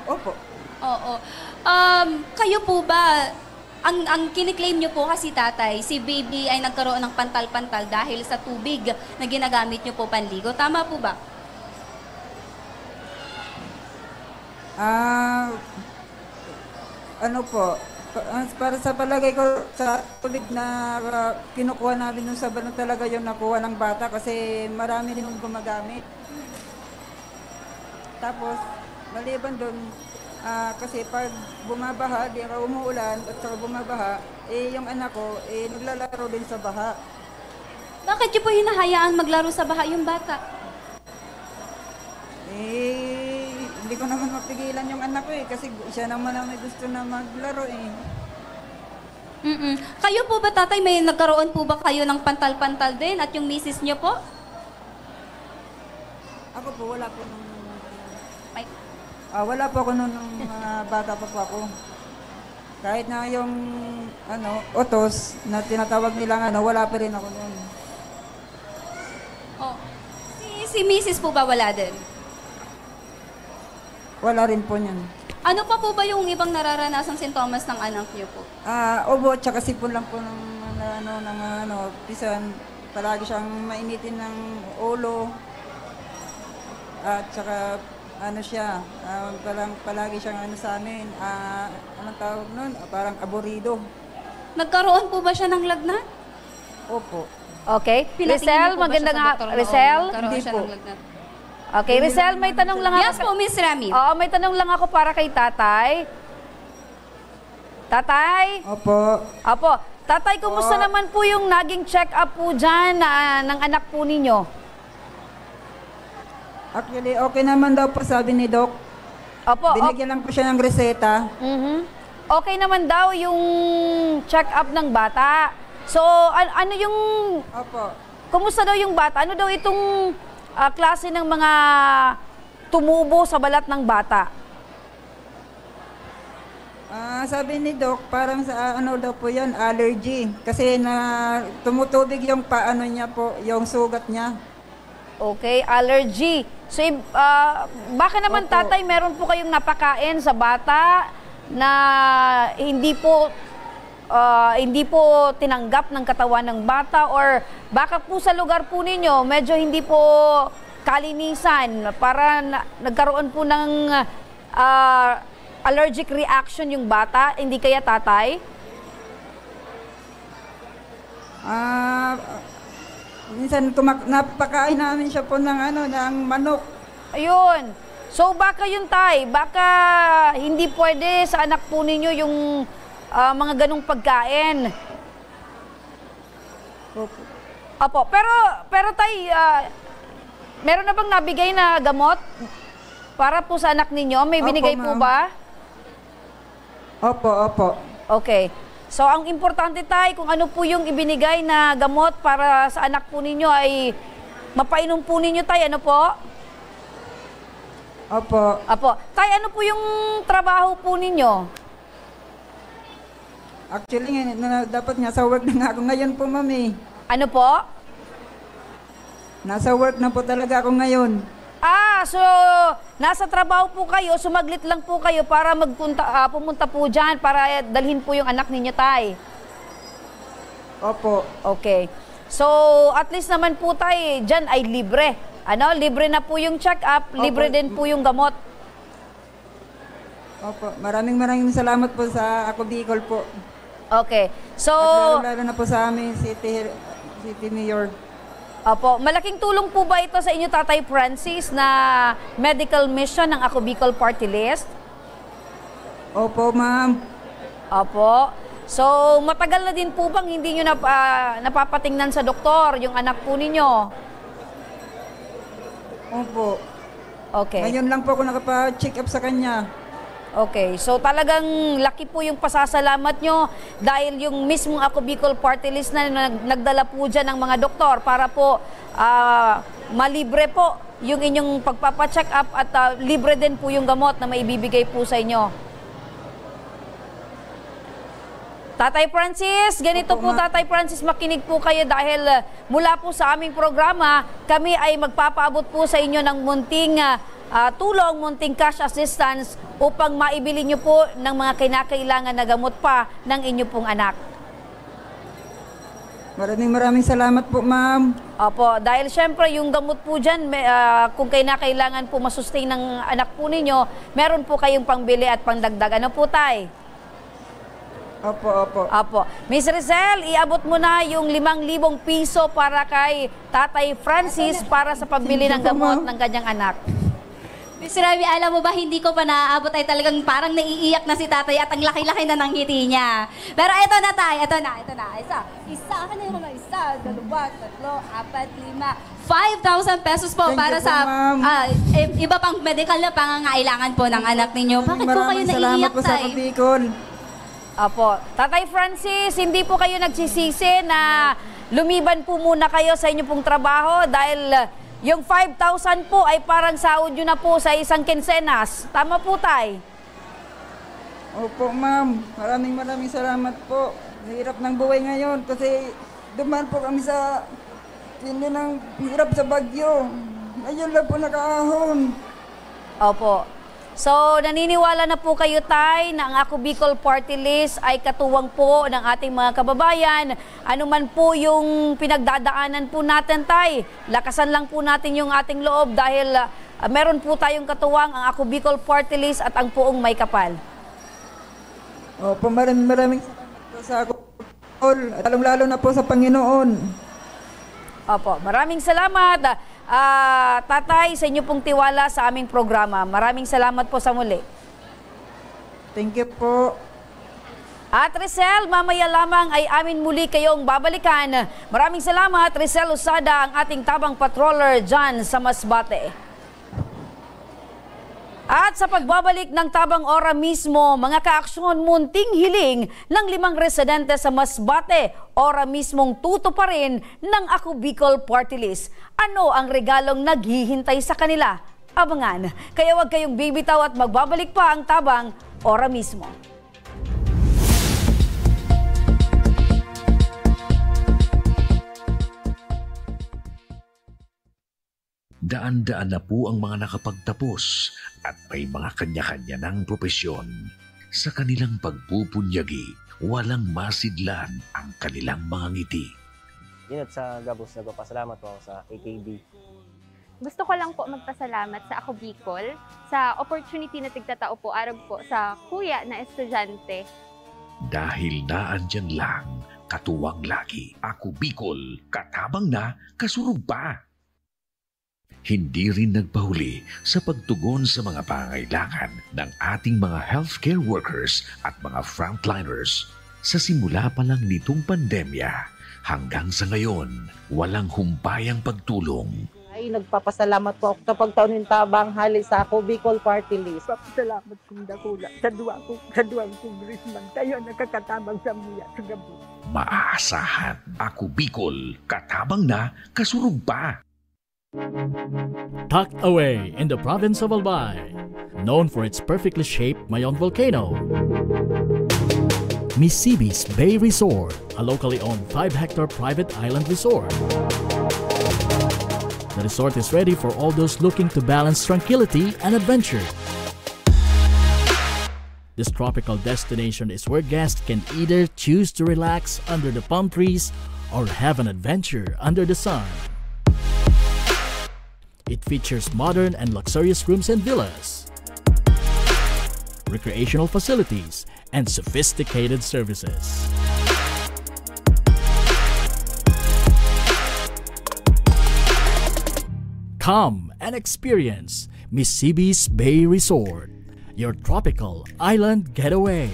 Opo. Oo. Kayo po ba, ang kiniklaim nyo po kasi tatay, si baby ay nagkaroon ng pantal-pantal dahil sa tubig na ginagamit nyo po panligo. Tama po ba? Para sa palagay ko, sa tubig na kinukuha namin nung saban talaga yung nakuha ng bata kasi marami rin yung gumagamit. Tapos, maliban doon, kasi pag bumabaha, di umuulan at saka bumabaha, yung anak ko, naglalaro din sa baha. Bakit niyo po hinahayaan maglaro sa baha yung bata? Hindi ko naman mapigilan yung anak ko kasi siya naman ang may gusto na maglaro Kayo po ba, tatay, may nagkaroon po ba kayo ng pantal-pantal din at yung misis niyo po? Ako po, wala po nung... wala po ako nung mga bata pa po ako. Kahit na yung utos na tinatawag nilang wala pa rin ako noon. Si misis po ba wala din? Wala rin po niyan. Ano pa po ba yung ibang nararanasang sintomas ng anak niyo po? Ubo at saka sipon lang po ng pisan. Palagi siyang mainitin ng ulo. At saka palagi siyang sa amin. Anong tawag nun? Parang aburido. Nagkaroon po ba siya ng lagnat? Opo. Okay. Rizal, magandang Rizal. Hindi po. Okay, Rizal, may tanong lang ako. Yes po, Miss Rami. Oo, may tanong lang ako para kay tatay. Tatay? Opo. Tatay, kumusta naman po yung naging check-up po dyan ng anak po ninyo? Actually, okay naman daw po sabi ni Doc. Opo. Binigyan lang po siya ng reseta. Okay naman daw yung check-up ng bata. So, ano yung... Opo. Kumusta daw yung bata? Ano daw itong klase ng mga tumubo sa balat ng bata? Sabi ni Doc, parang sa daw po yan, allergy. Kasi tumutubig yung paano niya po, yung sugat niya. Okay, allergy. So, baka naman tatay, meron po kayong napakain sa bata na hindi po tinanggap ng katawan ng bata, or baka po sa lugar po ninyo medyo hindi po kalinisan para nagkaroon po ng allergic reaction yung bata, hindi kaya tatay? Minsan napakain namin siya po ng manok. Ayun. So baka yun tay, baka hindi pwede sa anak po ninyo yung mga ganong pagkain. Opo. Pero tay, meron na bang nabigay na gamot para po sa anak ninyo? May binigay po ba? Opo. Okay. So ang importante tay, kung ano po yung ibinigay na gamot para sa anak po ninyo ay mapainom po ninyo tay, ano po? Opo. Tay, ano po yung trabaho po ninyo? Actually, dapat nasa work na nga ako ngayon po, mami. Ano po? Nasa work na po talaga ako ngayon. So nasa trabaho po kayo, sumaglit lang po kayo para pumunta po dyan para dalhin po yung anak ninyo, tay. Opo. Okay. So, at least naman po tay, dyan ay libre. Libre na po yung check-up, libre din po yung gamot. Opo. Maraming salamat po sa Ako Bicol po. Okay. So, at lalo na po sa amin, City Mayor. Opo. Malaking tulong po ba ito sa inyo, Tatay Francis, na medical mission ng Ako Bicol Party List? Opo, ma'am. Opo. So, matagal na din po bang hindi nyo napapatingnan sa doktor yung anak po ninyo? Opo. Okay. Ngayon lang po ako nakapa-check up sa kanya. Okay, so talagang laki po yung pasasalamat nyo dahil yung mismong Ako Bicol Party List na nagdala po dyan ng mga doktor para po malibre po yung inyong pagpapacheck up at libre din po yung gamot na maibibigay po sa inyo. Tatay Francis, ganito po Tatay Francis, makinig po kayo dahil mula po sa aming programa, kami ay magpapaabot po sa inyo ng munting tulong, munting cash assistance upang maibili nyo po ng mga kinakailangan na gamot pa ng inyo pong anak. Maraming salamat po, ma'am. Opo, dahil syempre yung gamot po dyan, kung kinakailangan po masustain ng anak po ninyo, meron po kayong pangbili at pangdagdag. Ano po, tay? Opo. Miss Rizel, iabot mo na yung 5,000 piso para kay Tatay Francis para sa pambili ng gamot ng kanyang anak. Miss Remy, alam mo ba, hindi ko pa naaabot ay talagang parang naiiyak na si tatay at ang laki-laki na ng ngiti niya. Pero eto na tayo, eto na. Isa, ano yung mga isa, 2, 3, 4, 5, 5,000 pesos po para sa iba pang medical na pangangailangan po ng anak ninyo. Bakit po kayo naiiyak, po sa Bicol. Opo. Tatay Francis, hindi po kayo nagsisisi na lumiban po muna kayo sa inyo pong trabaho dahil yung 5,000 po ay parang sahod nyo na po sa isang kinsenas. Tama po, tay? Opo, ma'am. Maraming salamat po. Hirap ng buhay ngayon kasi dumaan po kami sa tindi ng hirap sa bagyo. Ngayon lang po nakaahon. Opo. So, naniniwala na po kayo, tay, na ang Ako Bicol Party List ay katuwang po ng ating mga kababayan. Ano man po yung pinagdadaanan po natin, tay, lakasan lang po natin yung ating loob dahil meron po tayong katuwang ang Ako Bicol Party List at ang Puong May Kapal. Opo, maraming salamat po sa Ako Bicol, lalong-lalo na po sa Panginoon. Opo, maraming salamat. Tatay, sa inyo pong tiwala sa aming programa. Maraming salamat po sa muli. Thank you po. At Rizel, mamaya lamang ay amin muli kayong babalikan. Maraming salamat, Rizel Usada, ang ating tabang patroller dyan sa Masbate. At sa pagbabalik ng Tabang Ora mismo, mga kaaksyon, munting hiling ng 5 residente sa Masbate, ora mismong tuto pa rin ng Ako Bicol Party List. Ano ang regalong naghihintay sa kanila? Abangan. Kaya huwag kayong bibitaw at magbabalik pa ang Tabang Ora mismo. Daan-daan na po ang mga nakapagtapos at may mga kanya-kanya ng propesyon. Sa kanilang pagpupunyagi, walang masidlan ang kanilang mga ngiti. Yun at sa Gabos, nagpapasalamat po ako sa AKB. Gusto ko lang po magpasalamat sa Ako Bicol sa opportunity na tigtatao po araw po sa kuya na estudyante. Dahil naandyan lang, katuwang lagi, Ako Bicol, katabang na, kasurug pa. Hindi rin nagpahuli sa pagtugon sa mga pangailangan ng ating mga healthcare workers at mga frontliners. Sa simula pa lang nitong pandemya, hanggang sa ngayon, walang humpayang pagtulong. Ay, nagpapasalamat po ako sa pagtaon ng tabang hali sa Ako Bicol Party List. Papasalamat kong dakula sa duwang congressman. Kayo nakakatabang sa muya sa gabi. Maaasahan, Ako Bicol, katabang na, kasurug pa. Tucked away in the province of Albay, known for its perfectly shaped Mayon volcano, Miss Seabees Bay Resort, a locally owned 5-hectare private island resort. The resort is ready for all those looking to balance tranquility and adventure. This tropical destination is where guests can either choose to relax under the palm trees or have an adventure under the sun. It features modern and luxurious rooms and villas, recreational facilities, and sophisticated services. Come and experience Miss Seabees Bay Resort, your tropical island getaway.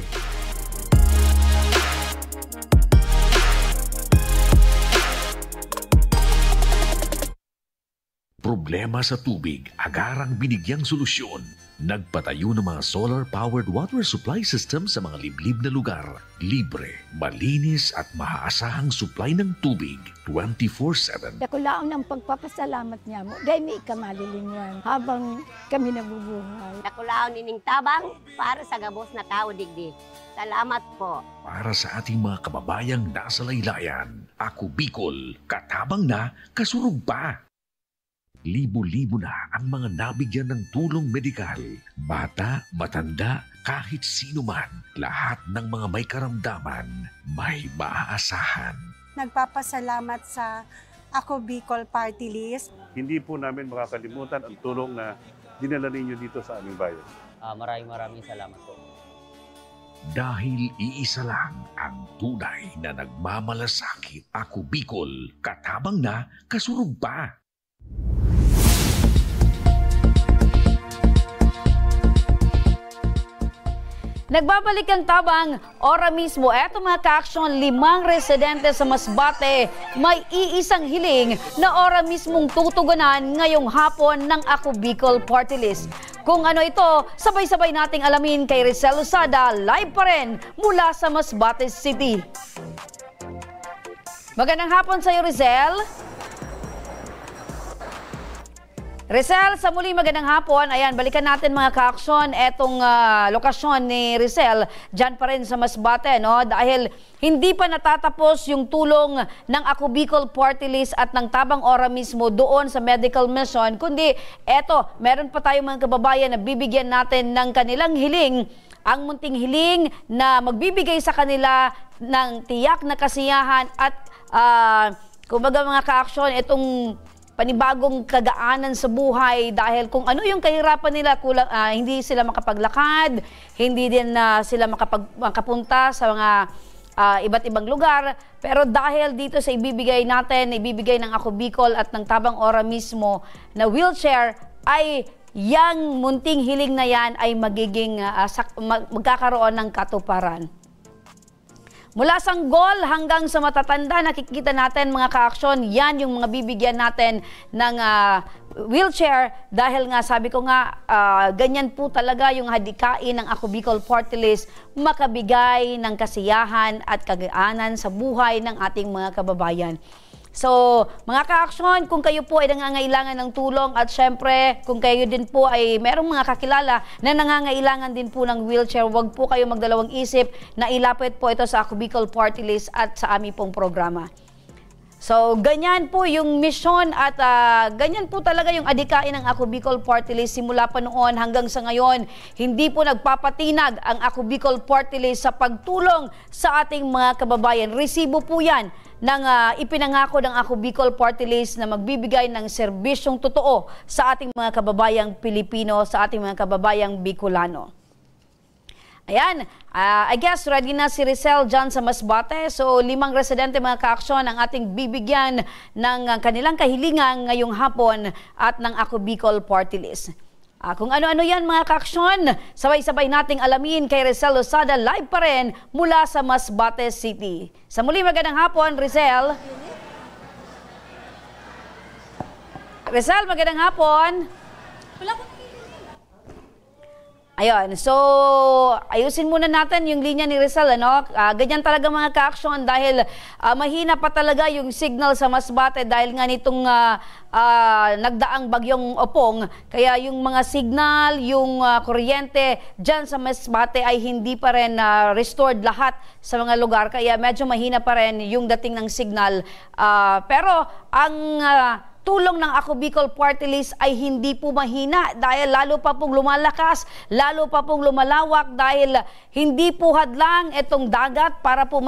Problema sa tubig, agarang binigyang solusyon. Nagpatayo ng mga solar-powered water supply system sa mga liblib na lugar. Libre, malinis at maaasahang supply ng tubig 24/7. Nakulaang ng pagpapasalamat niya mo dahil may ikamalilingan habang kami nabubuhay. Nakulaang nining tabang para sa gabos na tao digdi. Salamat po. Para sa ating mga kababayang nasa laylayan, Ako Bicol, katabang na, kasurug pa. Libo-libo na ang mga nabigyan ng tulong medikal. Bata, matanda, kahit sino man, lahat ng mga may karamdaman, may maaasahan. Nagpapasalamat sa Ako Bicol Party List. Hindi po namin makakalimutan ang tulong na dinala ninyo dito sa aming bayan. Maraming salamat po. Dahil iisa lang ang tunay na nagmamalasakit. Ako Bicol, katabang na, kasurug pa. Nagbabalik ang tabang ora mismo. Eto mga ka-aksyon, 5 residente sa Masbate may iisang hiling na ora mismong tutugunan ngayong hapon ng Ako Bicol Party List. Kung ano ito, sabay-sabay nating alamin kay Rizel Lozada, live pa rin mula sa Masbate City. Magandang hapon sa iyo, Rizel. Rizel, sa muli magandang hapon. Ayan, balikan natin mga ka-aksyon etong lokasyon ni Rizel dyan pa rin sa Masbate, no? Dahil hindi pa natatapos yung tulong ng Ako Bicol Party List at ng Tabang Ora mismo doon sa medical mission, kundi eto, meron pa tayong mga kababayan na bibigyan natin ng kanilang hiling, ang munting hiling na magbibigay sa kanila ng tiyak na kasiyahan at kumbaga mga ka-aksyon, itong panibagong kagaanan sa buhay dahil kung ano yung kahirapan nila, kulang, hindi sila makapaglakad, hindi din sila makapunta sa mga iba't ibang lugar. Pero dahil dito sa ibibigay ng Ako Bicol at ng Tabang Ora mismo na wheelchair, ay yang munting hiling na yan ay magkakaroon ng katuparan. Mula sanggol hanggang sa matatanda, nakikita natin mga ka-aksyon, yan yung mga bibigyan natin ng wheelchair dahil nga sabi ko nga, ganyan po talaga yung hadikain ng Ako Bicol Party List, makabigay ng kasiyahan at kagaanan sa buhay ng ating mga kababayan. So, mga ka-aksyon, kung kayo po ay nangangailangan ng tulong at syempre, kung kayo din po ay merong mga kakilala na nangangailangan din po ng wheelchair, huwag po kayo magdalawang isip na ilapit po ito sa Ako Bicol Party List at sa aming pong programa. So, ganyan po yung mission at ganyan po talaga yung adikain ng Ako Bicol Party List simula pa noon hanggang sa ngayon. Hindi po nagpapatinag ang Ako Bicol Party List sa pagtulong sa ating mga kababayan. Resibo po yan ng ipinangako ng Ako Bicol Party List na magbibigay ng serbisyong totoo sa ating mga kababayang Pilipino, sa ating mga kababayang Bicolano. Ayan, I guess ready na si Rizel dyan sa Masbate. So 5 residente mga ka-aksyon ang ating bibigyan ng kanilang kahilingan ngayong hapon at ng Ako Bicol Party List. Kung ano-ano yan mga ka-aksyon, sabay-sabay nating alamin kay Rizel Lozada, live pa rin mula sa Masbate City. Sa muli magandang hapon, Rizel. Rizel, magandang hapon. Wala ko. Ayun, so ayusin muna natin yung linya ni Rizel, ano? Ganyan talaga mga ka-aksyon dahil mahina pa talaga yung signal sa Masbate dahil nga nitong nagdaang bagyong Opong. Kaya yung mga signal, yung kuryente dyan sa Masbate ay hindi pa rin restored lahat sa mga lugar. Kaya medyo mahina pa rin yung dating ng signal. Pero ang tulong ng Ako Bicol Party List ay hindi po mahina dahil lalo pa pong lumalakas, lalo pa pong lumalawak dahil hindi po hadlang itong dagat para po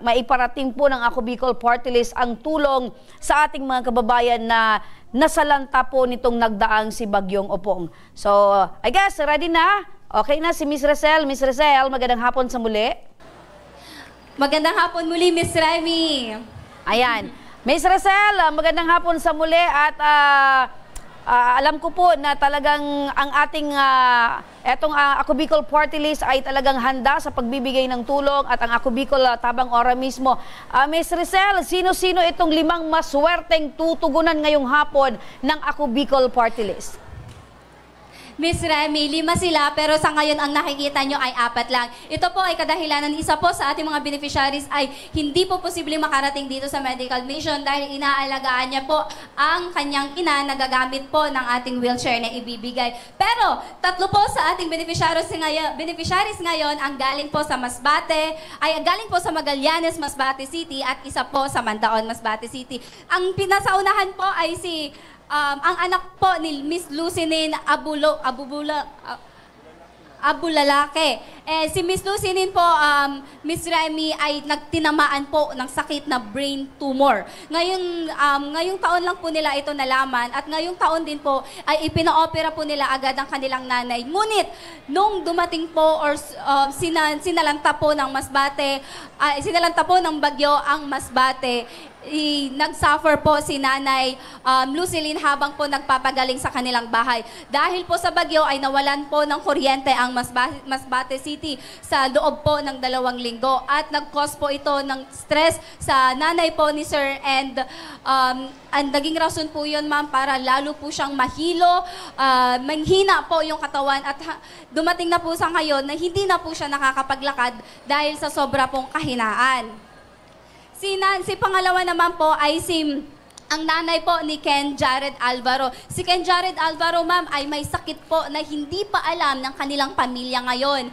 maiparating po ng Ako Bicol Party List ang tulong sa ating mga kababayan na nasalanta po nitong nagdaang si Bagyong Opong. So, I guess, ready na? Okay na si Miss Rizel. Miss Rizel, magandang hapon sa muli. Magandang hapon muli, Miss Remy. Ayan. Miss Rizel, magandang hapon sa muli at alam ko po na talagang ang ating etong Ako Bicol Party List ay talagang handa sa pagbibigay ng tulong at ang Ako Bicol Tabang Ora mismo. Miss Rizel, sino-sino itong 5 maswerteng tutugunan ngayong hapon ng Ako Bicol Party List? Miss Remy, 5 sila pero sa ngayon ang nakikita nyo ay 4 lang. Ito po ay kadahilanan, isa po sa ating mga beneficiaries ay hindi po posibleng makarating dito sa medical mission dahil inaalagaan niya po ang kanyang ina na gagamit po ng ating wheelchair na ibibigay. Pero 3 po sa ating beneficiaries ngayon ang galing po sa Masbate, ay galing po sa Magallanes, Masbate City at isa po sa Mandaon, Masbate City. Ang pinasaunahan po ay si ang anak po ni Miss Lucinin lalaki. Si Miss Lucinin po, Miss Remy ay nagtinamaan po ng sakit na brain tumor. Ngayong taon lang po nila ito nalaman at ngayong taon din po ay ipina-opera po nila agad ang kanilang nanay. Ngunit nung dumating po or sinalanta po ng Masbate, sinalanta po ng bagyo ang Masbate, nag-suffer po si Nanay Lucilin habang po nagpapagaling sa kanilang bahay. Dahil po sa bagyo ay nawalan po ng kuryente ang Masbate City sa loob po ng 2 linggo at nag-cause po ito ng stress sa nanay po ni Sir and ang naging rason po yun, ma'am, para lalo po siyang mahilo, manghina po yung katawan at dumating na po sa ngayon na hindi na po siya nakakapaglakad dahil sa sobra pong kahinaan. Si pangalawa naman po ay ang nanay po ni Ken Jared Alvaro. Si Ken Jared Alvaro, ma'am, ay may sakit po na hindi pa alam ng kanilang pamilya ngayon.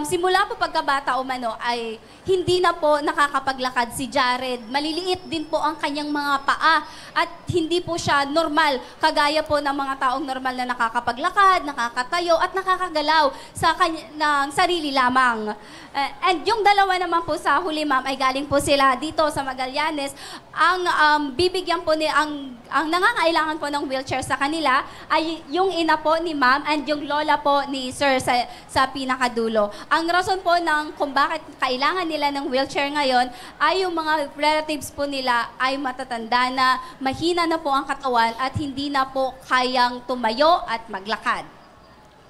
Simula po pagkabata umano ay hindi na po nakakapaglakad si Jared. Maliliit din po ang kanyang mga paa at hindi po siya normal, kagaya po ng mga taong normal na nakakapaglakad, nakakatayo at nakakagalaw ng sarili lamang. And yung dalawa naman po sa huli, ma'am, ay galing po sila dito sa Magallanes. Ang bibigyan po ang nangangailangan po ng wheelchair sa kanila ay yung ina po ni ma'am and yung lola po ni sir sa pinakadulo. Ang rason po kung bakit kailangan nila ng wheelchair ngayon ay yung mga relatives po nila ay matatanda na, mahina na po ang katawan at hindi na po kayang tumayo at maglakad.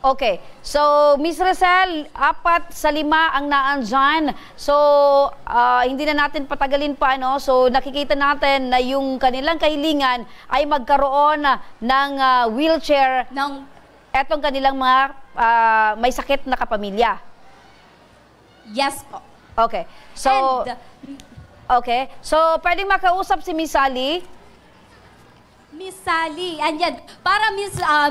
Okay. So, Miss Rosel, 4 sa 5 ang naandyan. So, hindi na natin patagalin pa, no? So, nakikita natin na yung kanilang kahilingan ay magkaroon ng wheelchair ng etong kanilang mga may sakit na kapamilya. Yes po. Okay. So, okay. So, pwedeng makausap si Miss Sally? Miss Sally, andyan, para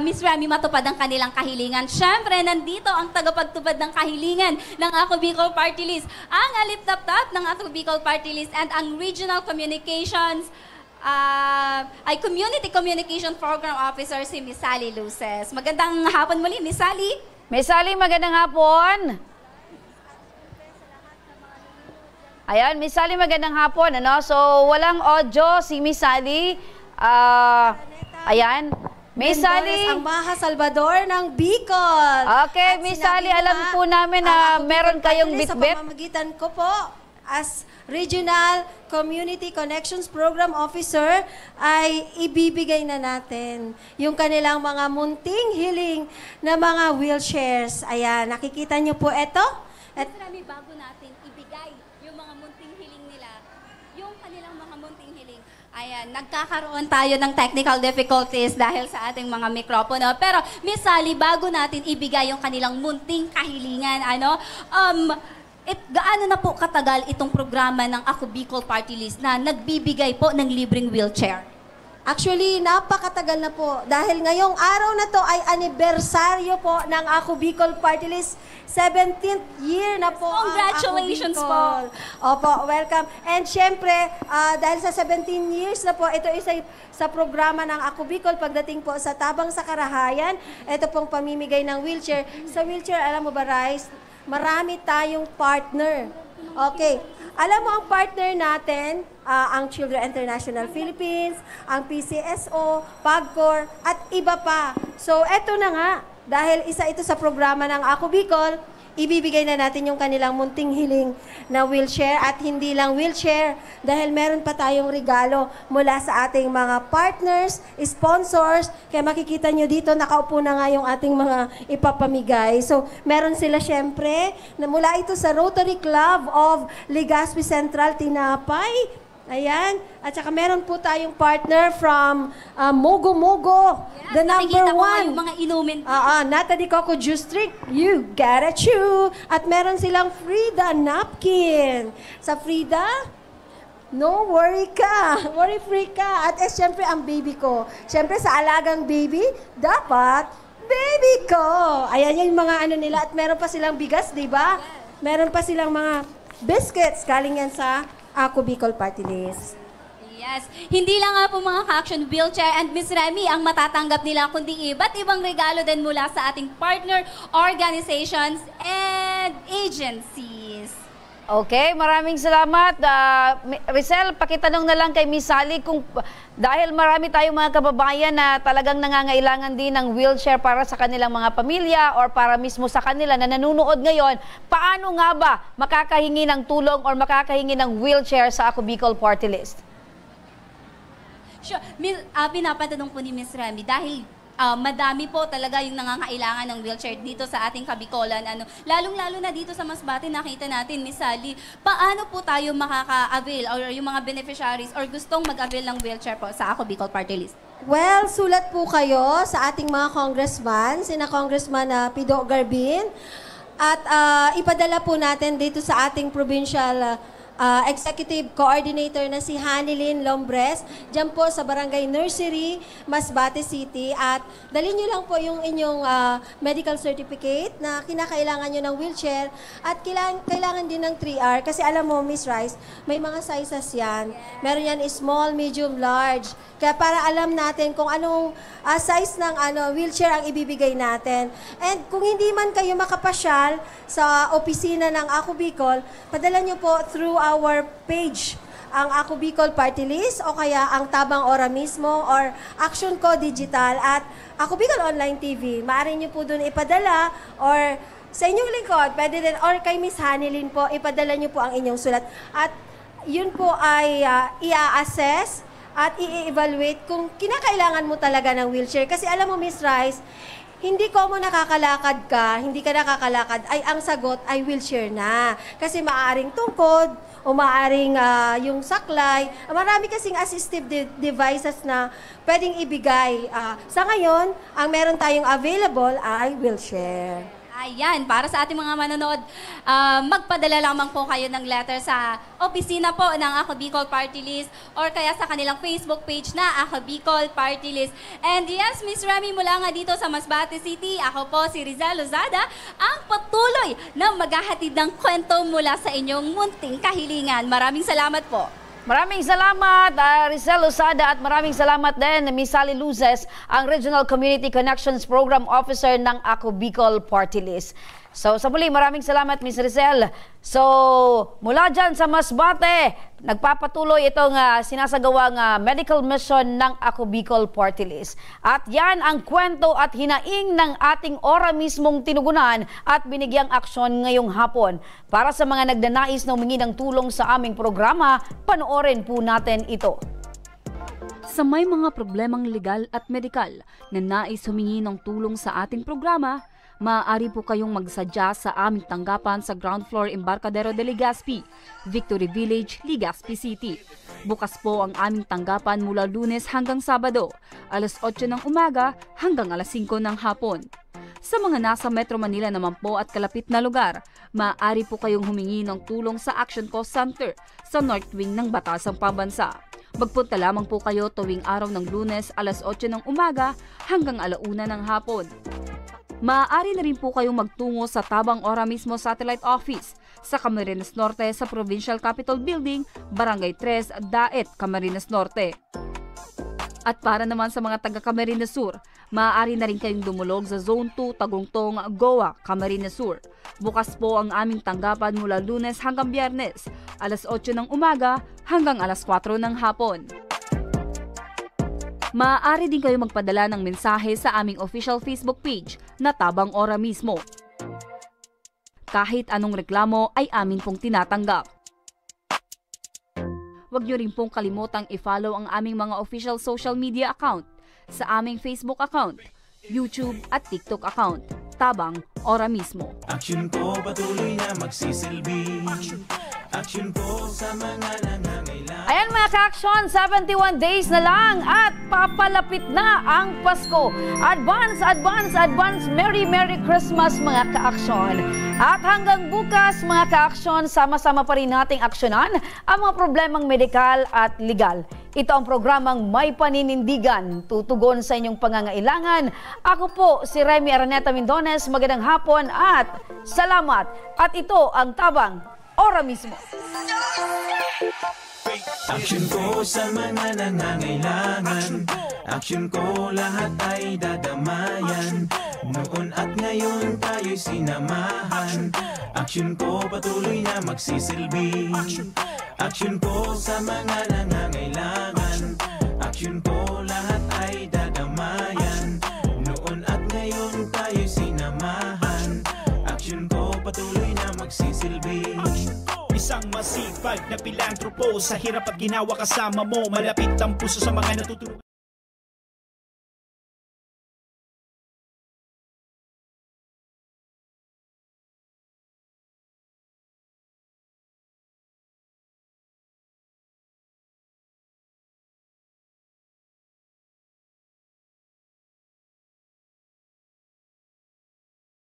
Miss Remy matupad ang kanilang kahilingan. Siyempre, nandito ang tagapagtupad ng kahilingan ng Ako Bicol Party List, ang alip-tap-tap ng Ako Bicol Party List and ang Regional Communications ay Community Communication Program Officer si Miss Sally Luces. Magandang hapon muli, Miss Sally. Miss Sally, magandang hapon. Ayan, Miss Sally, magandang hapon. Ano? So, walang audio si Miss Sally. Ayan. Miss Sally. Ang Baha Salvador ng Bicol. Okay, Miss Sally, alam po namin na meron kayong bitbit. Sa pamamagitan ko po as Regional Community Connections Program Officer ay ibibigay na natin yung kanilang mga munting hiling na mga wheelchairs. Ayan, nakikita niyo po ito. At marami bago natin ibigay yung mga munting hiling nila, yung kanilang mga munting hiling. Ayan, nagkakaroon tayo ng technical difficulties dahil sa ating mga mikropono. Pero, Miss Sally, bago natin ibigay yung kanilang munting kahilingan, gaano na po katagal itong programa ng Ako Bicol Party List na nagbibigay po ng libreng wheelchair? Actually, napakatagal na po. Dahil ngayong araw na to ay anibersaryo po ng Ako Bicol Party List. 17th year na po. Congratulations ang Ako Bicol. Opo, welcome. And syempre, dahil sa 17 years na po, ito isa sa programa ng Ako Bicol pagdating po sa Tabang sa Karahayan. Ito pong pamimigay ng wheelchair. Sa wheelchair, alam mo ba, Rice, marami tayong partner. Okay. Alam mo ang partner natin, ang Children International Philippines, ang PCSO, PAGCOR, at iba pa. So, eto na nga. Dahil isa ito sa programa ng Ako Bicol, ibibigay na natin yung kanilang munting hiling na wheelchair at hindi lang wheelchair dahil meron pa tayong regalo mula sa ating mga partners, sponsors. Kaya makikita nyo dito, nakaupo na nga yung ating mga ipapamigay. So, meron sila syempre na mula ito sa Rotary Club of Legazpi Central, Tinapay. Ayan. At saka meron po tayong partner from Mogo Mogo, yes, the number 1. Yung mga inumin. Nata de Coco Juice Drink, you gotta chew. At meron silang Frida napkin. Sa Frida, no worry ka. Worry free ka. At syempre ang baby ko. Syempre sa alagang baby, dapat baby ko. Ayan yung mga nila. At meron pa silang bigas, di ba? Meron pa silang mga biscuits. Galing yan sa Ako Bicol Party List. Yes, hindi lang nga po mga ka-action wheelchair and Miss Remy ang matatanggap nila, kundi iba't ibang regalo din mula sa ating partner organizations and agencies. Okay, maraming salamat. Rizel, pakitanong na lang kay Miss Sally kung dahil marami tayong mga kababayan na talagang nangangailangan din ng wheelchair para sa kanilang mga pamilya or para mismo sa kanila na nanonood ngayon, paano nga ba makakahingi ng tulong or makakahingi ng wheelchair sa Ako Bicol Party List? Sure. Pinapatanong po ni Miss Remy dahil madami po talaga yung nangangailangan ng wheelchair dito sa ating Kabicolan. Lalong-lalo na dito sa Masbate, nakita natin, Miss Sally, paano po tayo makaka-avail or yung mga beneficiaries or gustong mag-avail ng wheelchair po sa Ako Bicol Party List? Well, sulat po kayo sa ating mga congressman, sina Congressman Pido Garbin, at ipadala po natin dito sa ating provincial Executive Coordinator na si Hanilyn Lombres, dyan po sa Barangay Nursery, Masbate City. At dalhin nyo lang po yung inyong medical certificate na kinakailangan nyo ng wheelchair at kailangan din ng 3R. Kasi alam mo, Miss Rice, may mga sizes yan. Meron yan small, medium, large. Kaya para alam natin kung anong size ng wheelchair ang ibibigay natin. And kung hindi man kayo makapasyal sa opisina ng Ako Bicol, padala nyo po through our page, ang Ako Bicol Party List o kaya ang Tabang Ora mismo or Action Co Digital at Ako Bicol Online TV. Maaari nyo po doon ipadala or sa inyong lingkod, pwede din, or kay Miss Hanilyn po, ipadala nyo po ang inyong sulat. At yun po ay i-assess at i-evaluate kung kinakailangan mo talaga ng wheelchair. Kasi alam mo, Miss Rice, hindi ko mo nakakalakad ka, hindi ka nakakalakad, ay ang sagot ay wheelchair na. Kasi maaaring tungkod, o maaaring yung saklay. Marami kasing assistive devices na pwedeng ibigay. Sa ngayon, ang meron tayong available ay wheelchair. Ayan, para sa ating mga manonood, magpadala lamang po kayo ng letter sa opisina po ng Ako Bicol Party List or kaya sa kanilang Facebook page na Ako Bicol Party List. And yes, Miss Remy, mula nga dito sa Masbate City, ako po si Rizel Lozada, ang patuloy na maghahatid ng kwento mula sa inyong munting kahilingan. Maraming salamat po. Maraming salamat, Rizel Lozada, at maraming salamat din, Miss Sally Luzes, ang Regional Community Connections Program Officer ng Ako Bicol Party List. So, sa muli, maraming salamat, Miss Rizel. So, mula dyan sa Masbate, nagpapatuloy itong sinasagawang medical mission ng Ako Bicol Party List. At yan ang kwento at hinaing ng ating ora mismong tinugunan at binigyang aksyon ngayong hapon. Para sa mga nagdanais na humingi ng tulong sa aming programa, panoorin po natin ito. Sa may mga problemang legal at medikal na nais humingi ng tulong sa ating programa, maaari po kayong magsadya sa aming tanggapan sa ground floor Embarcadero de Legazpi, Victory Village, Legazpi City. Bukas po ang aming tanggapan mula Lunes hanggang Sabado, alas 8 ng umaga hanggang alas 5 ng hapon. Sa mga nasa Metro Manila naman po at kalapit na lugar, maaari po kayong humingi ng tulong sa Action Co Center sa North Wing ng Batasang Pambansa. Magpunta lamang po kayo tuwing araw ng Lunes alas 8 ng umaga hanggang alauna ng hapon. Maaari na rin po kayong magtungo sa Tabang Ora mismo Satellite Office sa Camarines Norte sa Provincial Capitol Building, Barangay 3, Daet, Camarines Norte. At para naman sa mga taga Camarines Sur, maaari na rin kayong dumulog sa Zone 2, Tagungtong, Goa, Camarines Sur. Bukas po ang aming tanggapan mula Lunes hanggang Biyernes, alas 8 ng umaga hanggang alas 4 ng hapon. Maaari din kayo magpadala ng mensahe sa aming official Facebook page na Tabang Ora mismo. Kahit anong reklamo ay amin pong tinatanggap. Huwag niyo rin pong kalimutang i-follow ang aming mga official social media account sa aming Facebook account, YouTube at TikTok account, Tabang Ora mismo. Action ko patuloy na magsisilbi. Action ko sa mga nangangailangan. Ayan mga ka-action, 71 days na lang at papalapit na ang Pasko. Advance, Merry Christmas mga ka-action. At hanggang bukas mga ka-action, sama-sama pa rin nating aksyonan ang mga problemang medikal at legal. Ito ang programang May Paninindigan, tutugon sa inyong pangangailangan. Ako po si Remy Araneta Mindones, magandang hapon at salamat. At ito ang Tabang Ora mismo. Action ko sa mga nangangailangan, action ko lahat ay dadamayan. Noon at ngayon tayo'y sinamahan, action ko patuloy na magsisilbi. Action ko sa mga nangangailangan, action ko lahat ay dadamayan. Noon at ngayon tayo'y sinamahan, action ko patuloy na magsisilbi. Isang masipag na pilantropo, sa hirap at ginawa kasama mo, malapit ang puso sa mga natutulungan.